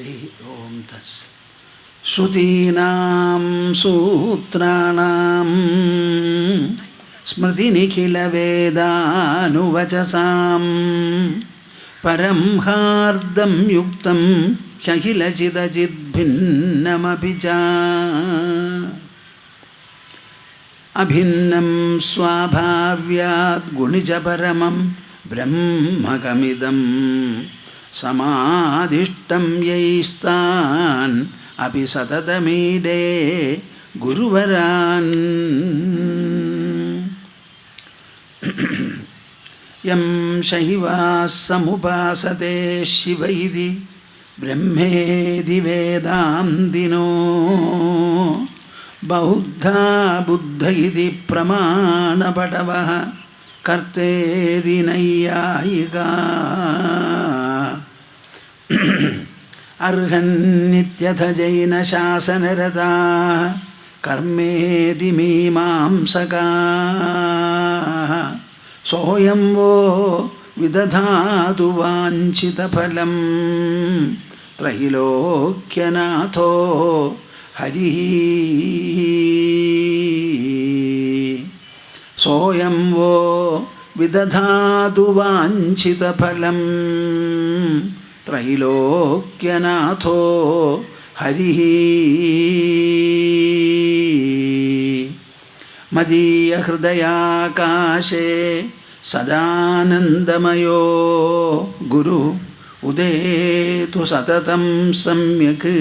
ഹരി ഓം തസ്. ശ്രുതീനാം സൂത്രാണാം സ്മൃതിനിഖിലവേദാനുവചസാം പരം ഹാർദം യുക്തം ഹ്യഖിലചിദചിദ്ഭിന്നമപി ച അഭിന്നം സ്വാഭാവ്യാദ് ഗുണിച പരമം ബ്രഹ്മകമിദം സമാദിഷ്ടം യൈസ്താൻ അപി സതതമീഡേ ഗുരുവരാൻ. യം ശൈവാസ്സമുപാസതേ ശിവ ഇതി ബ്രഹ്മേതി വേദാന്തിനോ ബൗദ്ധാ ബുദ്ധ ഇതി പ്രമാണപടവഃ കർത്തേതി നൈയായികാ. അർഹന്നിത്യഥ ജൈനശാസനരതാഃ കർമ്മേതി മീമാംസകാഃ സോയം വോ വിദധാതു വാഞ്ചിതഫലം ത്രൈലോക്യനാഥോ ഹരിഃ. സോയം വോ വിദധാതു വാഞ്ചിതഫലം ത്രൈലോക്യനാഥോ ഹരിഃ. മദീയഹൃദയാകാശേ സദാനന്ദമയോ ഗുരു ഉദേതു സതതം സമ്യക്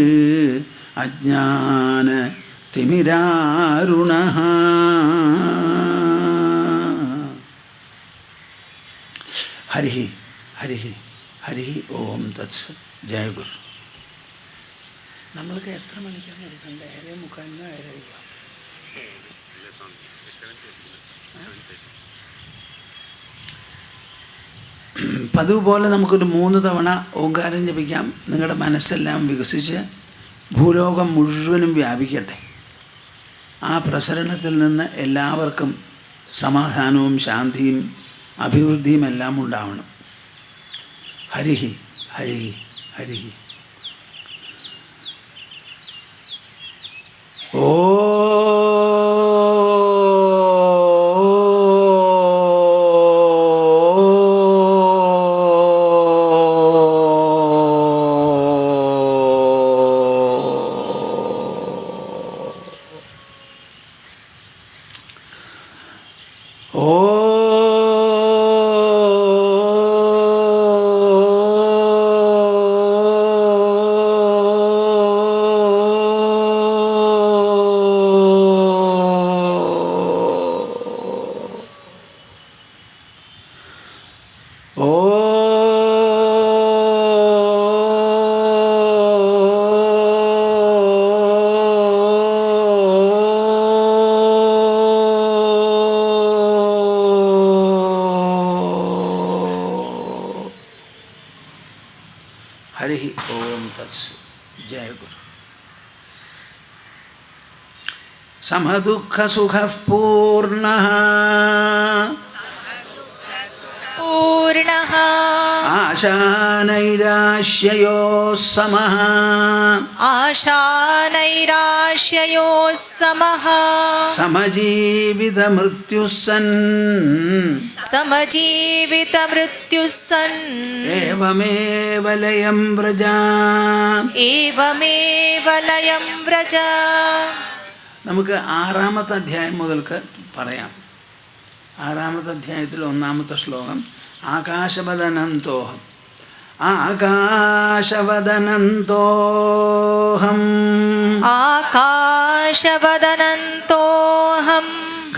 അജ്ഞാനതിമിരാരുണഃ. ഹരിഃ ഹരിഃ ഹരിഃ ഓം തത്സ്. ജയ ഗുരു. നമ്മൾക്ക് എത്ര മണിക്കാണ് എടുക്കേണ്ടത്? 7:45 7:30? പതിവ് പോലെ നമുക്കൊരു 3 തവണ ഓങ്കാരം ജപിക്കാം. നിങ്ങളുടെ മനസ്സെല്ലാം വികസിച്ച് ഭൂലോകം മുഴുവനും വ്യാപിക്കട്ടെ. ആ പ്രസരണത്തിൽ നിന്ന് എല്ലാവർക്കും സമാധാനവും ശാന്തിയും അഭിവൃദ്ധിയും എല്ലാം ഉണ്ടാവണം. ഹരിഃ ഹരിഃ ഹരിഃ. ഓ ഹരിഃ ഓം തത്സ്. ജയ ഗുരു. സമദുഃഖസുഖഃ പൂർണ്ണഃ ആശാനൈരാശ്യയോഃ സമഃ സമജീവിതമൃത്യുഃ സन् ഏവമേവ ലയം വ്രജ. നമുക്ക് 6-ാമത്തെ അധ്യായം മുതൽക്ക് പറയാം. 6-ാമത്തെ അധ്യായത്തിൽ 1-ാമത്തെ ശ്ലോകം. ആകാശവദനന്തോഹം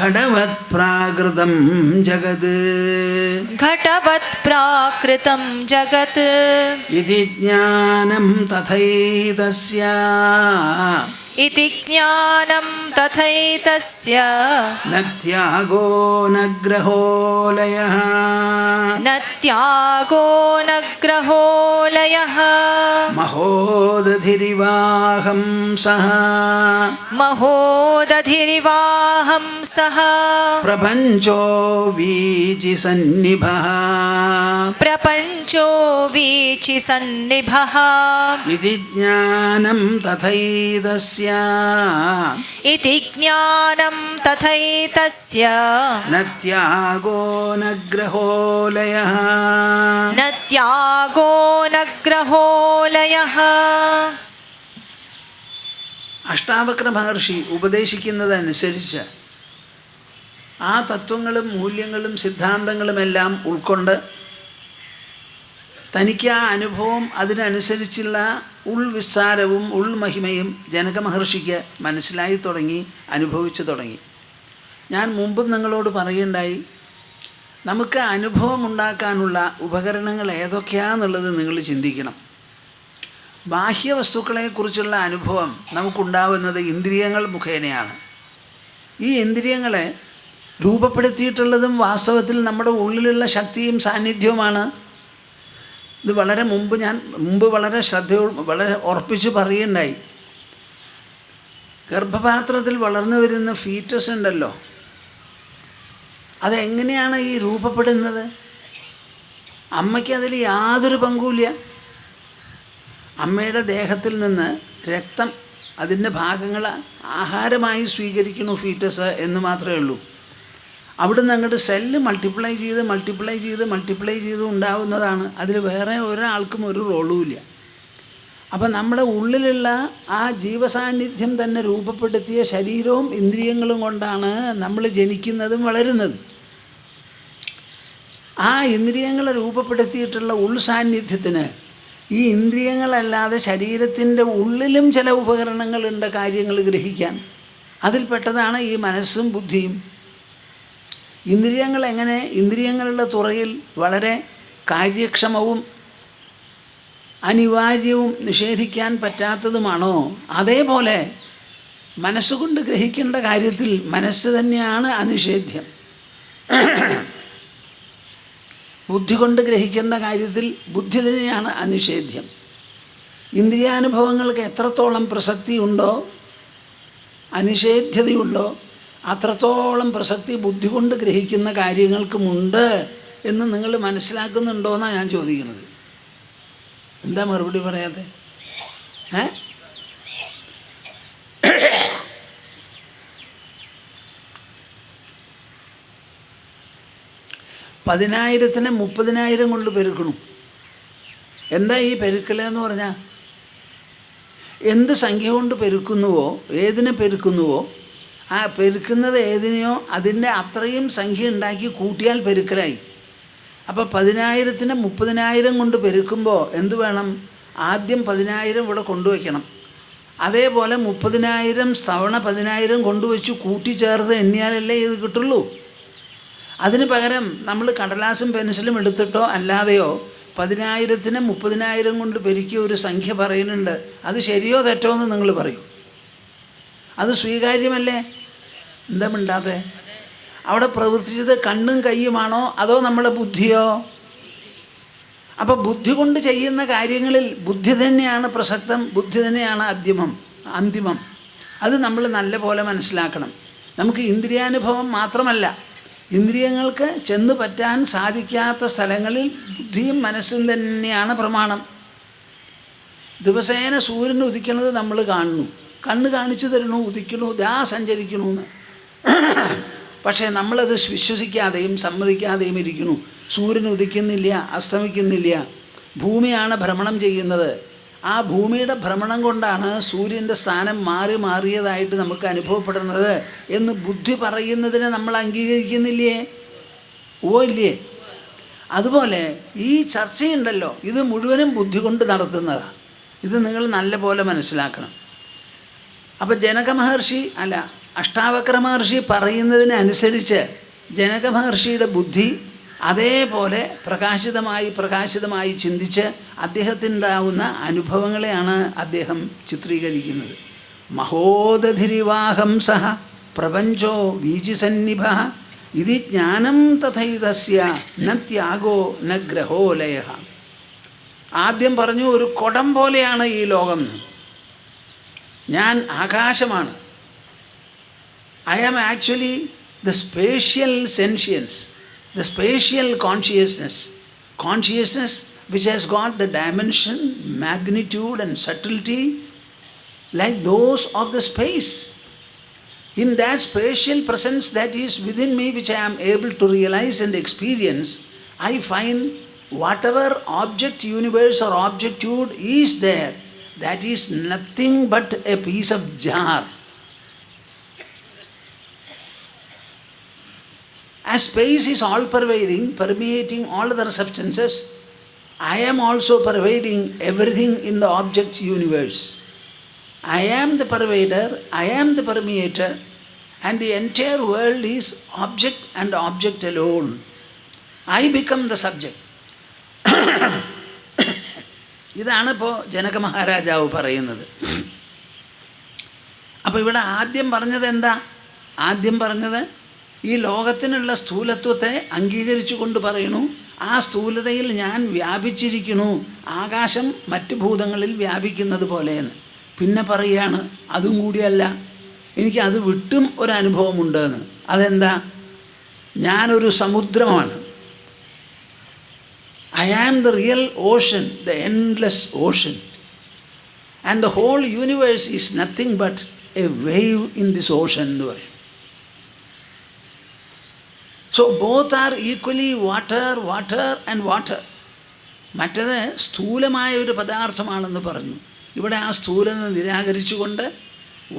ഘടവത് പ്രാകൃതം ജഗത് ഇതി ജ്ഞാനം തഥൈതസ്യ നത്യാഗോ നഗ്രഹോലയഃ മഹോദധിരിവാഹം സഹ പ്രപഞ്ചോ വീചി സന്നിഭഃ പ്രപഞ്ചോ വീചി സന്നിഭഃ ഇതി ജ്ഞാനം തഥൈതസ്യ ഇതി ജ്ഞാനം തഥൈതസ്യ ന ത്യാഗോ ന ഗ്രഹോ ലയഃ ന ത്യാഗോ ന ഗ്രഹോ ലയഃ. അഷ്ടാവക്ര മഹർഷി ഉപദേശിക്കുന്നതനുസരിച്ച് ആ തത്വങ്ങളും മൂല്യങ്ങളും സിദ്ധാന്തങ്ങളുമെല്ലാം ഉൾക്കൊണ്ട് തനിക്ക് ആ അനുഭവം അതിനനുസരിച്ചുള്ള ഉൾവിസ്താരവും ഉൾമഹിമയും ജനക മഹർഷിക്ക് മനസ്സിലായി തുടങ്ങി, അനുഭവിച്ചു തുടങ്ങി. ഞാൻ മുമ്പും നിങ്ങളോട് പറയുണ്ടായി, നമുക്ക് അനുഭവമുണ്ടാക്കാനുള്ള ഉപകരണങ്ങൾ ഏതൊക്കെയാണെന്നുള്ളത് നിങ്ങൾ ചിന്തിക്കണം. ബാഹ്യവസ്തുക്കളെക്കുറിച്ചുള്ള അനുഭവം നമുക്കുണ്ടാവുന്നത് ഇന്ദ്രിയങ്ങൾ മുഖേനയാണ്. ഈ ഇന്ദ്രിയങ്ങളെ രൂപപ്പെടുത്തിയിട്ടുള്ളതും വാസ്തവത്തിൽ നമ്മുടെ ഉള്ളിലുള്ള ശക്തിയും സാന്നിധ്യവുമാണ്. ഇത് വളരെ മുമ്പ് വളരെ വളരെ ഉറപ്പിച്ച് പറയുണ്ടായി. ഗർഭപാത്രത്തിൽ വളർന്നു വരുന്ന ഫീറ്റസ് ഉണ്ടല്ലോ, അതെങ്ങനെയാണ് ഈ രൂപപ്പെടുന്നത്? അമ്മയ്ക്ക് അതിൽ യാതൊരു പങ്കുമില്ല. അമ്മയുടെ ദേഹത്തിൽ നിന്ന് രക്തം, അതിൻ്റെ ഭാഗങ്ങൾ ആഹാരമായി സ്വീകരിക്കുന്നു ഫീറ്റസ് എന്ന് മാത്രമേ ഉള്ളൂ. അവിടുന്ന് അങ്ങോട്ട് സെല്ല് മൾട്ടിപ്ലൈ ചെയ്ത് ഉണ്ടാവുന്നതാണ്. അതിൽ വേറെ ഒരാൾക്കും ഒരു റോളുമില്ല. അപ്പം നമ്മുടെ ഉള്ളിലുള്ള ആ ജീവസാന്നിധ്യം തന്നെ രൂപപ്പെടുത്തിയ ശരീരവും ഇന്ദ്രിയങ്ങളും കൊണ്ടാണ് നമ്മൾ ജനിക്കുന്നതും വളരുന്നതും. ആ ഇന്ദ്രിയങ്ങളെ രൂപപ്പെടുത്തിയിട്ടുള്ള ഉൾസാന്നിധ്യത്തിന് ഈ ഇന്ദ്രിയങ്ങളല്ലാതെ ശരീരത്തിൻ്റെ ഉള്ളിലും ചില ഉപകരണങ്ങളുണ്ട് കാര്യങ്ങൾ ഗ്രഹിക്കാൻ. അതിൽപ്പെട്ടതാണ് ഈ മനസ്സും ബുദ്ധിയും. ഇന്ദ്രിയങ്ങളുടെ തുറയിൽ വളരെ കാര്യക്ഷമവും അനിവാര്യവും നിഷേധിക്കാൻ പറ്റാത്തതുമാണോ, അതേപോലെ മനസ്സുകൊണ്ട് ഗ്രഹിക്കേണ്ട കാര്യത്തിൽ മനസ്സ് തന്നെയാണ് അനിഷേധ്യം. ബുദ്ധി കൊണ്ട് ഗ്രഹിക്കേണ്ട കാര്യത്തിൽ ബുദ്ധി തന്നെയാണ് അനിഷേധ്യം. ഇന്ദ്രിയാനുഭവങ്ങൾക്ക് എത്രത്തോളം പ്രസക്തിയുണ്ടോ, അനിഷേധ്യതയുണ്ടോ, അത്രത്തോളം പ്രസക്തി ബുദ്ധി കൊണ്ട് ഗ്രഹിക്കുന്ന കാര്യങ്ങൾക്കുമുണ്ട് എന്ന് നിങ്ങൾ മനസ്സിലാക്കുന്നുണ്ടോയെന്നാണ് ഞാൻ ചോദിക്കുന്നത്. എന്താ മറുപടി പറയാതെ? 10,000-നെ 30,000 കൊണ്ട് പെരുക്കണം. എന്താ ഈ പെരുക്കലെന്ന് പറഞ്ഞാൽ? എന്ത് സംഖ്യ കൊണ്ട് പെരുക്കുന്നുവോ, ഏതിനെ പെരുക്കുന്നുവോ, ആ പെരുക്കുന്നത് ഏതിനെയോ അതിൻ്റെ അത്രയും സംഖ്യ ഉണ്ടാക്കി കൂട്ടിയാൽ പെരുക്കലായി. അപ്പോൾ 10,000-നെ 30,000 കൊണ്ട് പെരുക്കുമ്പോൾ എന്തു വേണം? ആദ്യം 10,000 ഇവിടെ കൊണ്ടുവയ്ക്കണം. അതേപോലെ 30,000 തവണ 10,000 കൊണ്ടുവച്ച് കൂട്ടിച്ചേർത്ത് എണ്ണിയാലല്ലേ ഇത് കിട്ടുള്ളൂ. അതിന് പകരം നമ്മൾ കടലാസും പെൻസിലും എടുത്തിട്ടോ അല്ലാതെയോ 10,000-നെ 30,000 കൊണ്ട് പെരുക്കിയ ഒരു സംഖ്യ പറയുന്നുണ്ട്. അത് ശരിയോ തെറ്റോ എന്ന് നിങ്ങൾ പറയൂ. അത് സ്വീകാര്യമല്ലേ? എന്താ മിണ്ടാതെ? അവിടെ പ്രവർത്തിച്ചത് കണ്ണും കയ്യുമാണോ അതോ നമ്മുടെ ബുദ്ധിയോ? അപ്പോൾ ബുദ്ധി കൊണ്ട് ചെയ്യുന്ന കാര്യങ്ങളിൽ ബുദ്ധി തന്നെയാണ് പ്രസക്തം, ബുദ്ധി തന്നെയാണ് അന്തിമം. അത് നമ്മൾ നല്ല പോലെ മനസ്സിലാക്കണം. നമുക്ക് ഇന്ദ്രിയാനുഭവം മാത്രമല്ല, ഇന്ദ്രിയങ്ങൾക്ക് ചെന്ന് പറ്റാൻ സാധിക്കാത്ത സ്ഥലങ്ങളിൽ ബുദ്ധിയും മനസ്സും തന്നെയാണ് പ്രമാണം. ദിവസേന സൂര്യൻ ഉദിക്കുന്നത് നമ്മൾ കാണുന്നു, കണ്ണ് കാണിച്ചു തരണു, ഉദിക്കണു, ദാ സഞ്ചരിക്കണമെന്ന്. പക്ഷേ നമ്മളത് വിശ്വസിക്കാതെയും സമ്മതിക്കാതെയും ഇരിക്കുന്നു. സൂര്യൻ ഉദിക്കുന്നില്ല, അസ്തമിക്കുന്നില്ല, ഭൂമിയാണ് ഭ്രമണം ചെയ്യുന്നത്. ആ ഭൂമിയുടെ ഭ്രമണം കൊണ്ടാണ് സൂര്യൻ്റെ സ്ഥാനം മാറിയതായിട്ട് നമുക്ക് അനുഭവപ്പെടുന്നത് എന്ന് ബുദ്ധി പറയുന്നതിനെ നമ്മൾ അംഗീകരിക്കുന്നില്ലേ? ഇല്ലേ? അതുപോലെ ഈ ചർച്ചയുണ്ടല്ലോ, ഇത് മുഴുവനും ബുദ്ധി കൊണ്ട് നടത്തുന്നതാണ്. ഇത് നിങ്ങൾ നല്ല പോലെ മനസ്സിലാക്കണം. അപ്പോൾ അഷ്ടാവക്ര മഹർഷി പറയുന്നതിനനുസരിച്ച് ജനക മഹർഷിയുടെ ബുദ്ധി അതേപോലെ പ്രകാശിതമായി ചിന്തിച്ച് അദ്ദേഹത്തിനുണ്ടാവുന്ന അനുഭവങ്ങളെയാണ് അദ്ദേഹം ചിത്രീകരിക്കുന്നത്. മഹോദധിരിവാഹം സഹ പ്രപഞ്ചോ വീചിസന്നിഭ ഇതി ജ്ഞാനം തഥൈതസ്യ ന ത്യാഗോ ന ഗ്രഹോ ലയഃ. ആദ്യം പറഞ്ഞു, ഒരു കുടം പോലെയാണ് ഈ ലോകം. ഞാൻ ആകാശമാണ്. I am actually the spatial sentience, the spatial consciousness consciousness which has got the dimension, magnitude and subtlety like those of the space. In that spatial presence that is within me, which I am able to realize and experience, I find whatever object universe or objectude is there, that is nothing but a piece of jar. As space is all pervading, permeating all other substances, I am also pervading everything in the object universe. I am the pervader, I am the permeator, and the entire world is object and object alone. I become the subject. ഇതാണ് ഇപ്പോൾ ജനക മഹാരാജാവ് പറയുന്നത്. അപ്പോൾ ഇവിടെ ആദ്യം പറഞ്ഞത് എന്താ? ആദ്യം പറഞ്ഞത് ഈ ലോകത്തിനുള്ള സ്ഥൂലത്വത്തെ അംഗീകരിച്ചു കൊണ്ട് പറയണു, ആ സ്ഥൂലതയിൽ ഞാൻ വ്യാപിച്ചിരിക്കണു, ആകാശം മറ്റ് ഭൂതങ്ങളിൽ വ്യാപിക്കുന്നത് പോലെയെന്ന്. പിന്നെ പറയുകയാണ് അതും കൂടിയല്ല, എനിക്ക് അത് വിട്ടും ഒരനുഭവമുണ്ടെന്ന്. അതെന്താ? ഞാനൊരു സമുദ്രമാണ്. I am the real ocean, the endless ocean. And the whole universe is nothing but a wave in this ocean എന്ന് പറയും. So both are equally water, water and water. മറ്റത് സ്ഥൂലമായ ഒരു പദാർത്ഥമാണെന്ന് പറഞ്ഞു. ഇവിടെ ആ സ്ഥൂലത നിരാകരിച്ചുകൊണ്ട്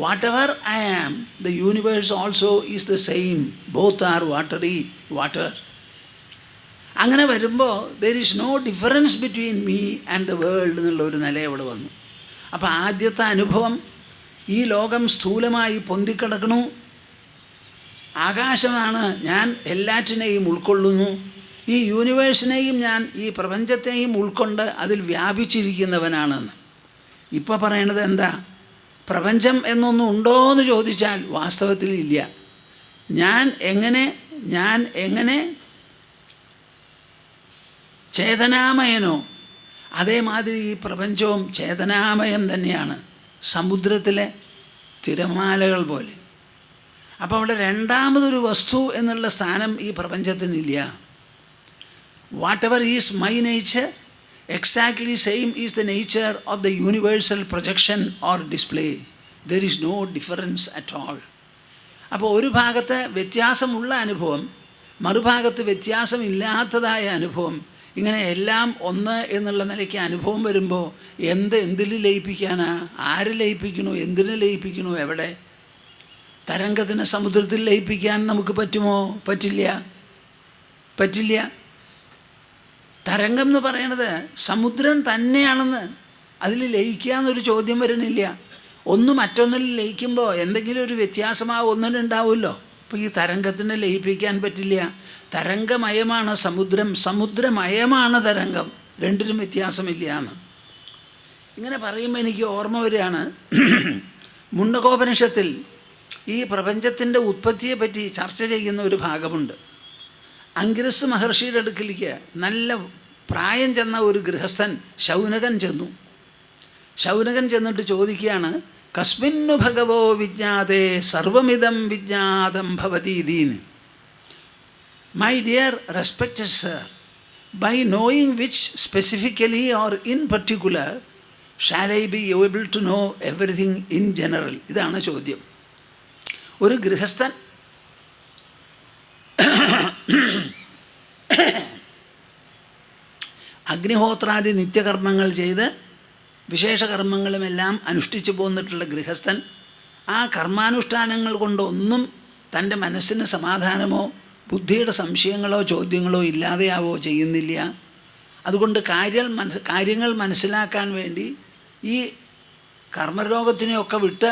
whatever I am, the universe also is the same. Both are watery, water. അങ്ങനെ വരുമ്പോൾ there is no difference between me and the world എന്നുള്ള ഒരു നില അവിടെ വന്നു. അപ്പോൾ ആദ്യത്തെ അനുഭവം ഈ ലോകം സ്ഥൂലമായി പൊന്തിക്കിടക്കണു, ആകാശമാണ്, ഞാൻ എല്ലാറ്റിനെയും ഉൾക്കൊള്ളുന്നു, ഈ യൂണിവേഴ്സിനെയും ഞാൻ ഈ പ്രപഞ്ചത്തെയും ഉൾക്കൊണ്ട് അതിൽ വ്യാപിച്ചിരിക്കുന്നവനാണെന്ന്. ഇപ്പോൾ പറയണത് എന്താ? പ്രപഞ്ചം എന്നൊന്നും ഉണ്ടോ എന്ന് ചോദിച്ചാൽ വാസ്തവത്തിൽ ഇല്ല. ഞാൻ എങ്ങനെ ചേതനാമയനോ അതേമാതിരി ഈ പ്രപഞ്ചവും ചേതനാമയം തന്നെയാണ്, സമുദ്രത്തിലെ തിരമാലകൾ പോലെ. അപ്പോൾ അവിടെ രണ്ടാമതൊരു വസ്തു എന്നുള്ള സ്ഥാനം ഈ പ്രപഞ്ചത്തിനില്ല. Whatever is my nature, exactly same is the nature of the universal projection or display. There is no difference at all. അപ്പോൾ ഒരു ഭാഗത്ത് വ്യത്യാസമുള്ള അനുഭവം, മറുഭാഗത്ത് വ്യത്യാസമില്ലാത്തതായ അനുഭവം, ഇങ്ങനെ എല്ലാം ഒന്ന് എന്നുള്ള നിലയ്ക്ക് അനുഭവം വരുമ്പോൾ എന്തിൽ ലയിപ്പിക്കാനാ? ആര് ലയിപ്പിക്കണു? എന്തിനെ ലയിപ്പിക്കണു? എവിടെ? തരംഗത്തിന് സമുദ്രത്തിൽ ലയിപ്പിക്കാൻ നമുക്ക് പറ്റുമോ? പറ്റില്ല. തരംഗം എന്ന് പറയണത് സമുദ്രം തന്നെയാണെന്ന്, അതിൽ ലയിക്കാന്നൊരു ചോദ്യം വരണില്ല. ഒന്ന് മറ്റൊന്നിൽ ലയിക്കുമ്പോൾ എന്തെങ്കിലും ഒരു വ്യത്യാസം ആ ഒന്നിനുണ്ടാവുമല്ലോ. അപ്പോൾ ഈ തരംഗത്തിനെ ലയിപ്പിക്കാൻ പറ്റില്ല. തരംഗമയമാണ് സമുദ്രം, സമുദ്രമയമാണ് തരംഗം, രണ്ടിനും വ്യത്യാസമില്ല എന്ന്. ഇങ്ങനെ പറയുമ്പോൾ എനിക്ക് ഓർമ്മ വരികയാണ്, മുണ്ടകോപനിഷത്തിൽ ഈ പ്രപഞ്ചത്തിൻ്റെ ഉത്പത്തിയെപ്പറ്റി ചർച്ച ചെയ്യുന്ന ഒരു ഭാഗമുണ്ട്. അങ്കിരസ് മഹർഷിയുടെ അടുക്കിലേക്ക് നല്ല പ്രായം ചെന്ന ഒരു ഗൃഹസ്ഥൻ ശൗനകൻ ചെന്നു. ശൗനകൻ ചെന്നിട്ട് ചോദിക്കുകയാണ്, കസ്മിന്നു ഭഗവോ വിജ്ഞാതേ സർവമിദം വിജ്ഞാതം ഭവതീതീന്. My dear respected sir, by knowing which specifically or in particular shall I be able to know everything in general? ഇതാണ് ചോദ്യം. ഒരു ഗൃഹസ്ഥൻ അഗ്നിഹോത്രാദി നിത്യകർമ്മങ്ങൾ ചെയ്ത് വിശേഷകർമ്മങ്ങളുമെല്ലാം അനുഷ്ഠിച്ചു പോന്നിട്ടുള്ള ഗൃഹസ്ഥൻ ആ കർമാനുഷ്ഠാനങ്ങൾ കൊണ്ടൊന്നും തൻ്റെ മനസ്സിന് സമാധാനമോ ബുദ്ധിയുടെ സംശയങ്ങളോ ചോദ്യങ്ങളോ ഇല്ലാതെയാവോ ചെയ്യുന്നില്ല. അതുകൊണ്ട് കാര്യങ്ങൾ മനസ്സിലാക്കാൻ വേണ്ടി ഈ കർമ്മരോഗത്തിനെയൊക്കെ വിട്ട്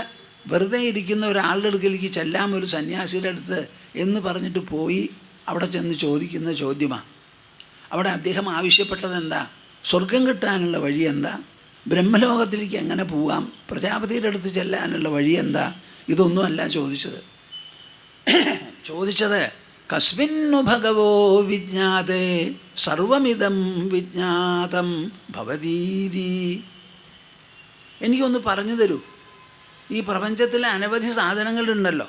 വെറുതെ ഇരിക്കുന്ന ഒരാളുടെ അടുക്കലേക്ക് ചെല്ലാം, ഒരു സന്യാസിയുടെ അടുത്ത് എന്ന് പറഞ്ഞിട്ട് പോയി അവിടെ ചെന്ന് ചോദിക്കുന്ന ചോദ്യമാണ്. അവിടെ അദ്ദേഹം ആവശ്യപ്പെട്ടത് എന്താ? സ്വർഗം കിട്ടാനുള്ള വഴി എന്താ? ബ്രഹ്മലോകത്തിലേക്ക് എങ്ങനെ പോവാം? പ്രജാപതിയുടെ അടുത്ത് ചെല്ലാനുള്ള വഴി എന്താ? ഇതൊന്നുമല്ല ചോദിച്ചത് കസ്മിന്നു ഭഗവോ വിജ്ഞാതേ സർവമിദം വിജ്ഞാതം ഭവതീതി. എനിക്കൊന്ന് പറഞ്ഞു തരൂ, ഈ പ്രപഞ്ചത്തിലെ അനവധി സാധനങ്ങളുണ്ടല്ലോ,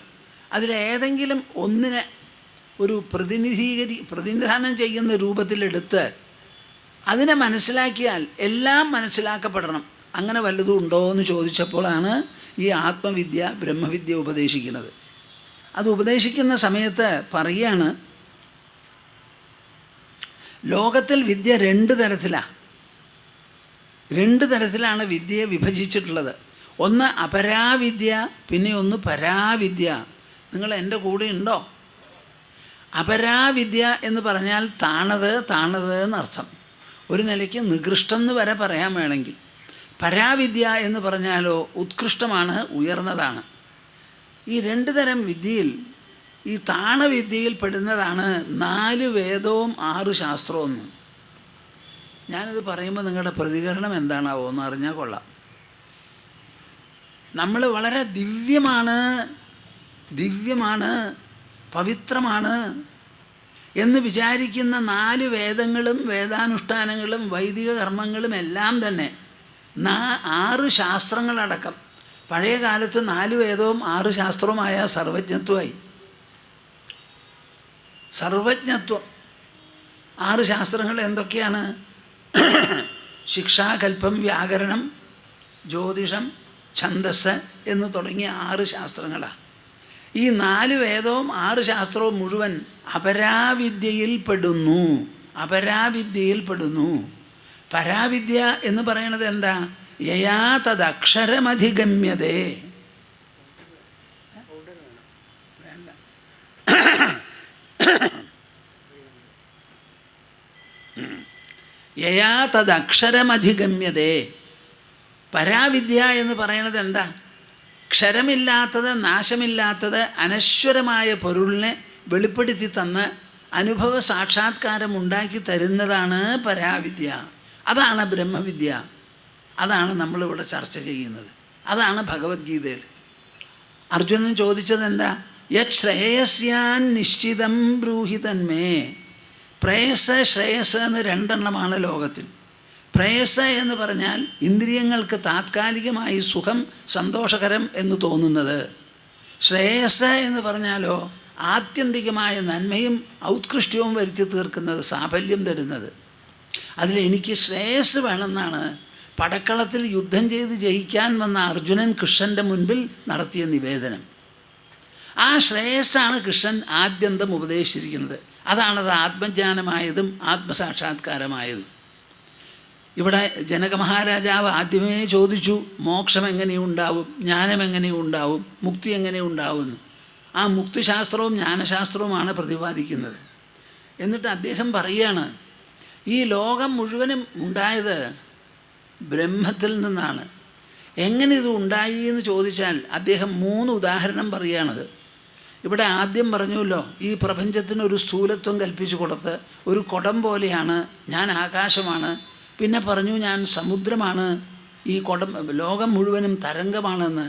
അതിലേതെങ്കിലും ഒന്നിനെ ഒരു പ്രതിനിധാനം ചെയ്യുന്ന രൂപത്തിലെടുത്ത് അതിനെ മനസ്സിലാക്കിയാൽ എല്ലാം മനസ്സിലാക്കപ്പെടണം. അങ്ങനെ വല്ലതും ഉണ്ടോ എന്ന് ചോദിച്ചപ്പോഴാണ് ഈ ആത്മവിദ്യ ബ്രഹ്മവിദ്യ ഉപദേശിക്കുന്നത്. അത് ഉപദേശിക്കുന്ന സമയത്ത് പറയുകയാണ്, ലോകത്തിൽ വിദ്യ രണ്ട് തരത്തിലാണ് വിദ്യയെ വിഭജിച്ചിട്ടുള്ളത്. ഒന്ന് അപരാവിദ്യ, പിന്നെ ഒന്ന് പരാവിദ്യ. നിങ്ങൾ എൻ്റെ കൂടെ ഉണ്ടോ? അപരാവിദ്യ എന്ന് പറഞ്ഞാൽ താണത് എന്നർത്ഥം. ഒരു നിലയ്ക്ക് നികൃഷ്ടം എന്ന് വരെ പറയാൻ വേണമെങ്കിൽ. പരാവിദ്യ എന്ന് പറഞ്ഞാലോ ഉത്കൃഷ്ടമാണ്, ഉയർന്നതാണ്. ഈ രണ്ട് തരം വിദ്യയിൽ ഈ താണവിദ്യയിൽ പെടുന്നതാണ് 4 വേദവും 6 ശാസ്ത്രവും എന്ന്. ഞാനിത് പറയുമ്പോൾ നിങ്ങളുടെ പ്രതികരണം എന്താണാവോ എന്ന് അറിഞ്ഞാൽ കൊള്ളാം. നമ്മൾ വളരെ ദിവ്യമാണ് പവിത്രമാണ് എന്ന് വിചാരിക്കുന്ന 4 വേദങ്ങളും വേദാനുഷ്ഠാനങ്ങളും വൈദിക കർമ്മങ്ങളും എല്ലാം തന്നെ 6 ശാസ്ത്രങ്ങളടക്കം. പഴയ കാലത്ത് 4 വേദവും 6 ശാസ്ത്രവുമായ സർവജ്ഞത്വമായി. 6 ശാസ്ത്രങ്ങൾ എന്തൊക്കെയാണ്? ശിക്ഷാകൽപ്പം, വ്യാകരണം, ജ്യോതിഷം, ഛന്ദസ് എന്ന് തുടങ്ങിയ 6 ശാസ്ത്രങ്ങളാണ്. ഈ 4 വേദവും 6 ശാസ്ത്രവും മുഴുവൻ അപരാവിദ്യയിൽ പെടുന്നു. പരാവിദ്യ എന്ന് പറയണത് എന്താ? യയാ തദക്ഷരമധിഗമ്യതേ. യയാ തദക്ഷരമധിഗമ്യതേ. പരാവിദ്യ എന്ന് പറയണത് എന്താ? ക്ഷരമില്ലാത്തത്, നാശമില്ലാത്തത്, അനശ്വരമായ പൊരുളിനെ വെളിപ്പെടുത്തി തന്ന് അനുഭവ സാക്ഷാത്കാരം ഉണ്ടാക്കി തരുന്നതാണ് പരാവിദ്യ. അതാണ് ബ്രഹ്മവിദ്യ. അതാണ് നമ്മളിവിടെ ചർച്ച ചെയ്യുന്നത്. അതാണ് ഭഗവത്ഗീതയിൽ. അർജുനൻ ചോദിച്ചത് എന്താ? യത് ശ്രേയസ്യാൻ നിശ്ചിതം ബ്രൂഹി തന്മേ. പ്രേയസ്, ശ്രേയസ് എന്ന് 2 എണ്ണമാണ് ലോകത്തിൽ. പ്രേയസ് എന്ന് പറഞ്ഞാൽ ഇന്ദ്രിയങ്ങൾക്ക് താത്കാലികമായി സുഖം, സന്തോഷകരം എന്ന് തോന്നുന്നത്. ശ്രേയസ് എന്ന് പറഞ്ഞാലോ ആത്യന്തികമായ നന്മയും ഔത്കൃഷ്ടവും വരുത്തി തീർക്കുന്നത്, സാഫല്യം തരുന്നത്. അതിലെനിക്ക് ശ്രേയസ് വേണമെന്നാണ് പടക്കളത്തിൽ യുദ്ധം ചെയ്ത് ജയിക്കാൻ വന്ന അർജുനൻ കൃഷ്ണൻ്റെ മുൻപിൽ നടത്തിയ നിവേദനം. ആ ശ്രേയസ്സാണ് കൃഷ്ണൻ ആദ്യന്തം ഉപദേശിച്ചിരിക്കുന്നത്. അതാണത് ആത്മജ്ഞാനമായതും ആത്മസാക്ഷാത്കാരമായതും. ഇവിടെ ജനക മഹാരാജാവ് ആദ്യമേ ചോദിച്ചു, മോക്ഷം എങ്ങനെയുണ്ടാവും, ജ്ഞാനം എങ്ങനെയുണ്ടാവും, മുക്തി എങ്ങനെയുണ്ടാവുമെന്ന്. ആ മുക്തിശാസ്ത്രവും ജ്ഞാനശാസ്ത്രവുമാണ് പ്രതിപാദിക്കുന്നത്. എന്നിട്ട് അദ്ദേഹം പറയുകയാണ്, ഈ ലോകം മുഴുവനും ഉണ്ടായത് ബ്രഹ്മത്തിൽ നിന്നാണ്. എങ്ങനെ ഇത് ഉണ്ടായി എന്ന് ചോദിച്ചാൽ അദ്ദേഹം 3 ഉദാഹരണം പറയുകയാണത്. ഇവിടെ ആദ്യം പറഞ്ഞുവല്ലോ, ഈ പ്രപഞ്ചത്തിനൊരു സ്ഥൂലത്വം കൽപ്പിച്ചു കൊടുത്ത്, ഒരു കുടം പോലെയാണ്, ഞാൻ ആകാശമാണ്. പിന്നെ പറഞ്ഞു ഞാൻ സമുദ്രമാണ്, ഈ ലോകം മുഴുവനും തരംഗമാണെന്ന്.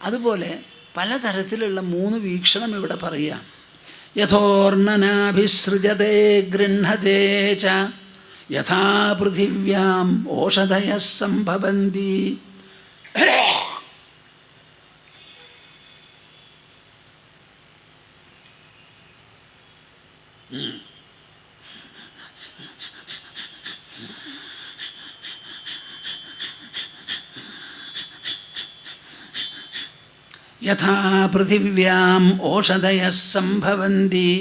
അതുപോലെ പലതരത്തിലുള്ള 3 വീക്ഷണം ഇവിടെ പറയുക. യഥോർണനാഭിസൃജതേ ഗൃഹതേ ച യഥാ പൃഥിവ്യാം ഓഷധയഃ സംഭവന്തി. യഥാ പൃഥിവ്യാം ഓഷധയഃ സംഭവന്തി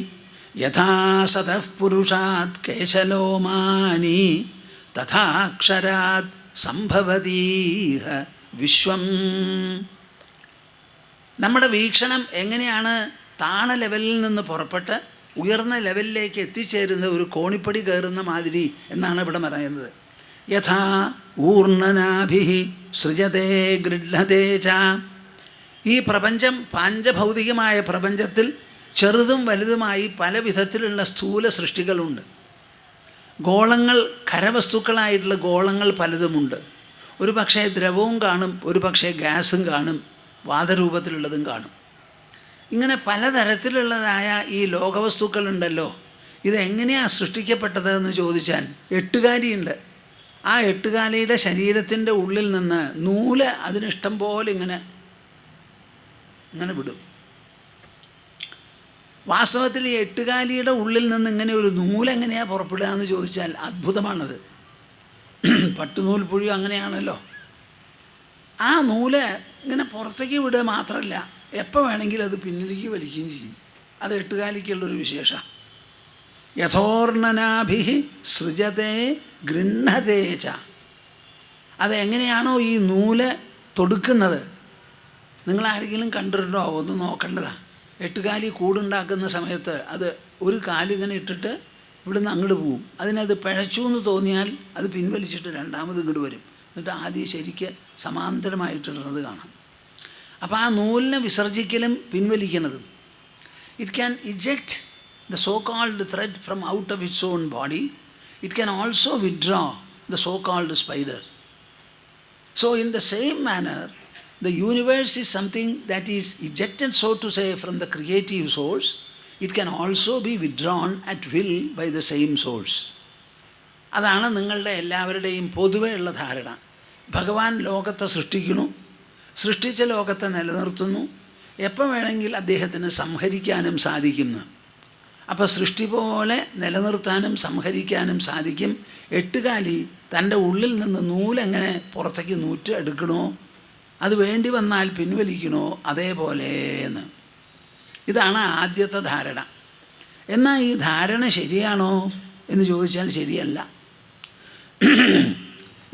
യഥാ സതഃ പുരുഷാത് കേശലോമാനി തഥാക്ഷരാത് സംഭവതീഹ വിശ്വം. നമ്മുടെ വീക്ഷണം എങ്ങനെയാണ് താണ ലെവലിൽ നിന്ന് പുറപ്പെട്ട് ഉയർന്ന ലെവലിലേക്ക് എത്തിച്ചേരുന്ന ഒരു കോണിപ്പടി കയറുന്ന മാതിരി എന്നാണ് ഇവിടെ പറയുന്നത്. യഥാ ഊർണനാഭി സൃജതേ ഗൃഹതേ ച. ഈ പ്രപഞ്ചം, പാഞ്ചഭൗതികമായ പ്രപഞ്ചത്തിൽ ചെറുതും വലുതുമായി പല വിധത്തിലുള്ള സ്ഥൂല സൃഷ്ടികളുണ്ട്. ഗോളങ്ങൾ, ഖരവസ്തുക്കളായിട്ടുള്ള ഗോളങ്ങൾ പലതുമുണ്ട്. ഒരു പക്ഷേ ദ്രവവും കാണും, ഒരു പക്ഷേ ഗ്യാസും കാണും, വാതരൂപത്തിലുള്ളതും കാണും. ഇങ്ങനെ പലതരത്തിലുള്ളതായ ഈ ലോകവസ്തുക്കളുണ്ടല്ലോ, ഇതെങ്ങനെയാണ് സൃഷ്ടിക്കപ്പെട്ടതെന്ന് ചോദിച്ചാൽ 8 കാലിയുണ്ട്. ആ 8 കാലിയുടെ ശരീരത്തിൻ്റെ ഉള്ളിൽ നിന്ന് നൂല് അതിനിഷ്ടം പോലെ ഇങ്ങനെ വിടും. വാസ്തവത്തിൽ ഈ 8 കാലിയുടെ ഉള്ളിൽ നിന്ന് ഇങ്ങനെ ഒരു നൂലെങ്ങനെയാണ് പുറപ്പെടുക എന്ന് ചോദിച്ചാൽ അത്ഭുതമാണത്. പട്ടുനൂൽ പുഴു അങ്ങനെയാണല്ലോ. ആ നൂല് ഇങ്ങനെ പുറത്തേക്ക് വിടുക മാത്രമല്ല, എപ്പോൾ വേണമെങ്കിലും അത് പിന്നിലേക്ക് വലിക്കുകയും ചെയ്യും. അത് എട്ടുകാലിക്കുള്ളൊരു വിശേഷമാണ്. യഥോർണനാഭി സൃജതേ ഗൃഹതേച്ച. അതെങ്ങനെയാണോ ഈ നൂല് തൊടുക്കുന്നത്, നിങ്ങളാരെങ്കിലും കണ്ടിട്ടുണ്ടോ? ഒന്ന് നോക്കേണ്ടതാണ്. എട്ടുകാലി കൂടുണ്ടാക്കുന്ന സമയത്ത് അത് ഒരു കാലിങ്ങനെ ഇട്ടിട്ട് ഇവിടുന്ന് അങ്ങോട്ട് പോവും. അതിനത് പിഴച്ചു എന്ന് തോന്നിയാൽ അത് പിൻവലിച്ചിട്ട് രണ്ടാമത് ഇങ്ങോട്ട് വരും. എന്നിട്ട് ആദ്യം ശരിക്ക് സമാന്തരമായിട്ടിടുന്നത് കാണാം. അപ്പോൾ ആ നൂലിനെ വിസർജിക്കലും പിൻവലിക്കുന്നതും. It can eject the so-called thread from out of its own body. It can also withdraw the so-called spider. So in the same manner, the universe is something that is ejected, so to say, from the creative source. It can also be withdrawn at will by the same source. അതാണ് നിങ്ങളുടെ എല്ലാവരുടെയും പൊതുവേ ഉള്ള ധാരണ. ഭഗവാൻ ലോകത്തെ സൃഷ്ടിക്കുന്നു, സൃഷ്ടിച്ച ലോകത്തെ നിലനിർത്തുന്നു, എപ്പോൾ വേണമെങ്കിൽ അദ്ദേഹത്തിന് സംഹരിക്കാനും സാധിക്കുന്നു. അപ്പോൾ സൃഷ്ടി പോലെ നിലനിർത്താനും സംഹരിക്കാനും സാധിക്കും. എട്ടുകാലി തൻ്റെ ഉള്ളിൽ നിന്ന് നൂലെങ്ങനെ പുറത്തേക്ക് നൂറ്റ് എടുക്കണോ, അത് വേണ്ടി വന്നാൽ പിൻവലിക്കണോ, അതേപോലെയെന്ന്. ഇതാണ് ആദ്യത്തെ ധാരണ. എന്നാൽ ഈ ധാരണ ശരിയാണോ എന്ന് ചോദിച്ചാൽ ശരിയല്ല.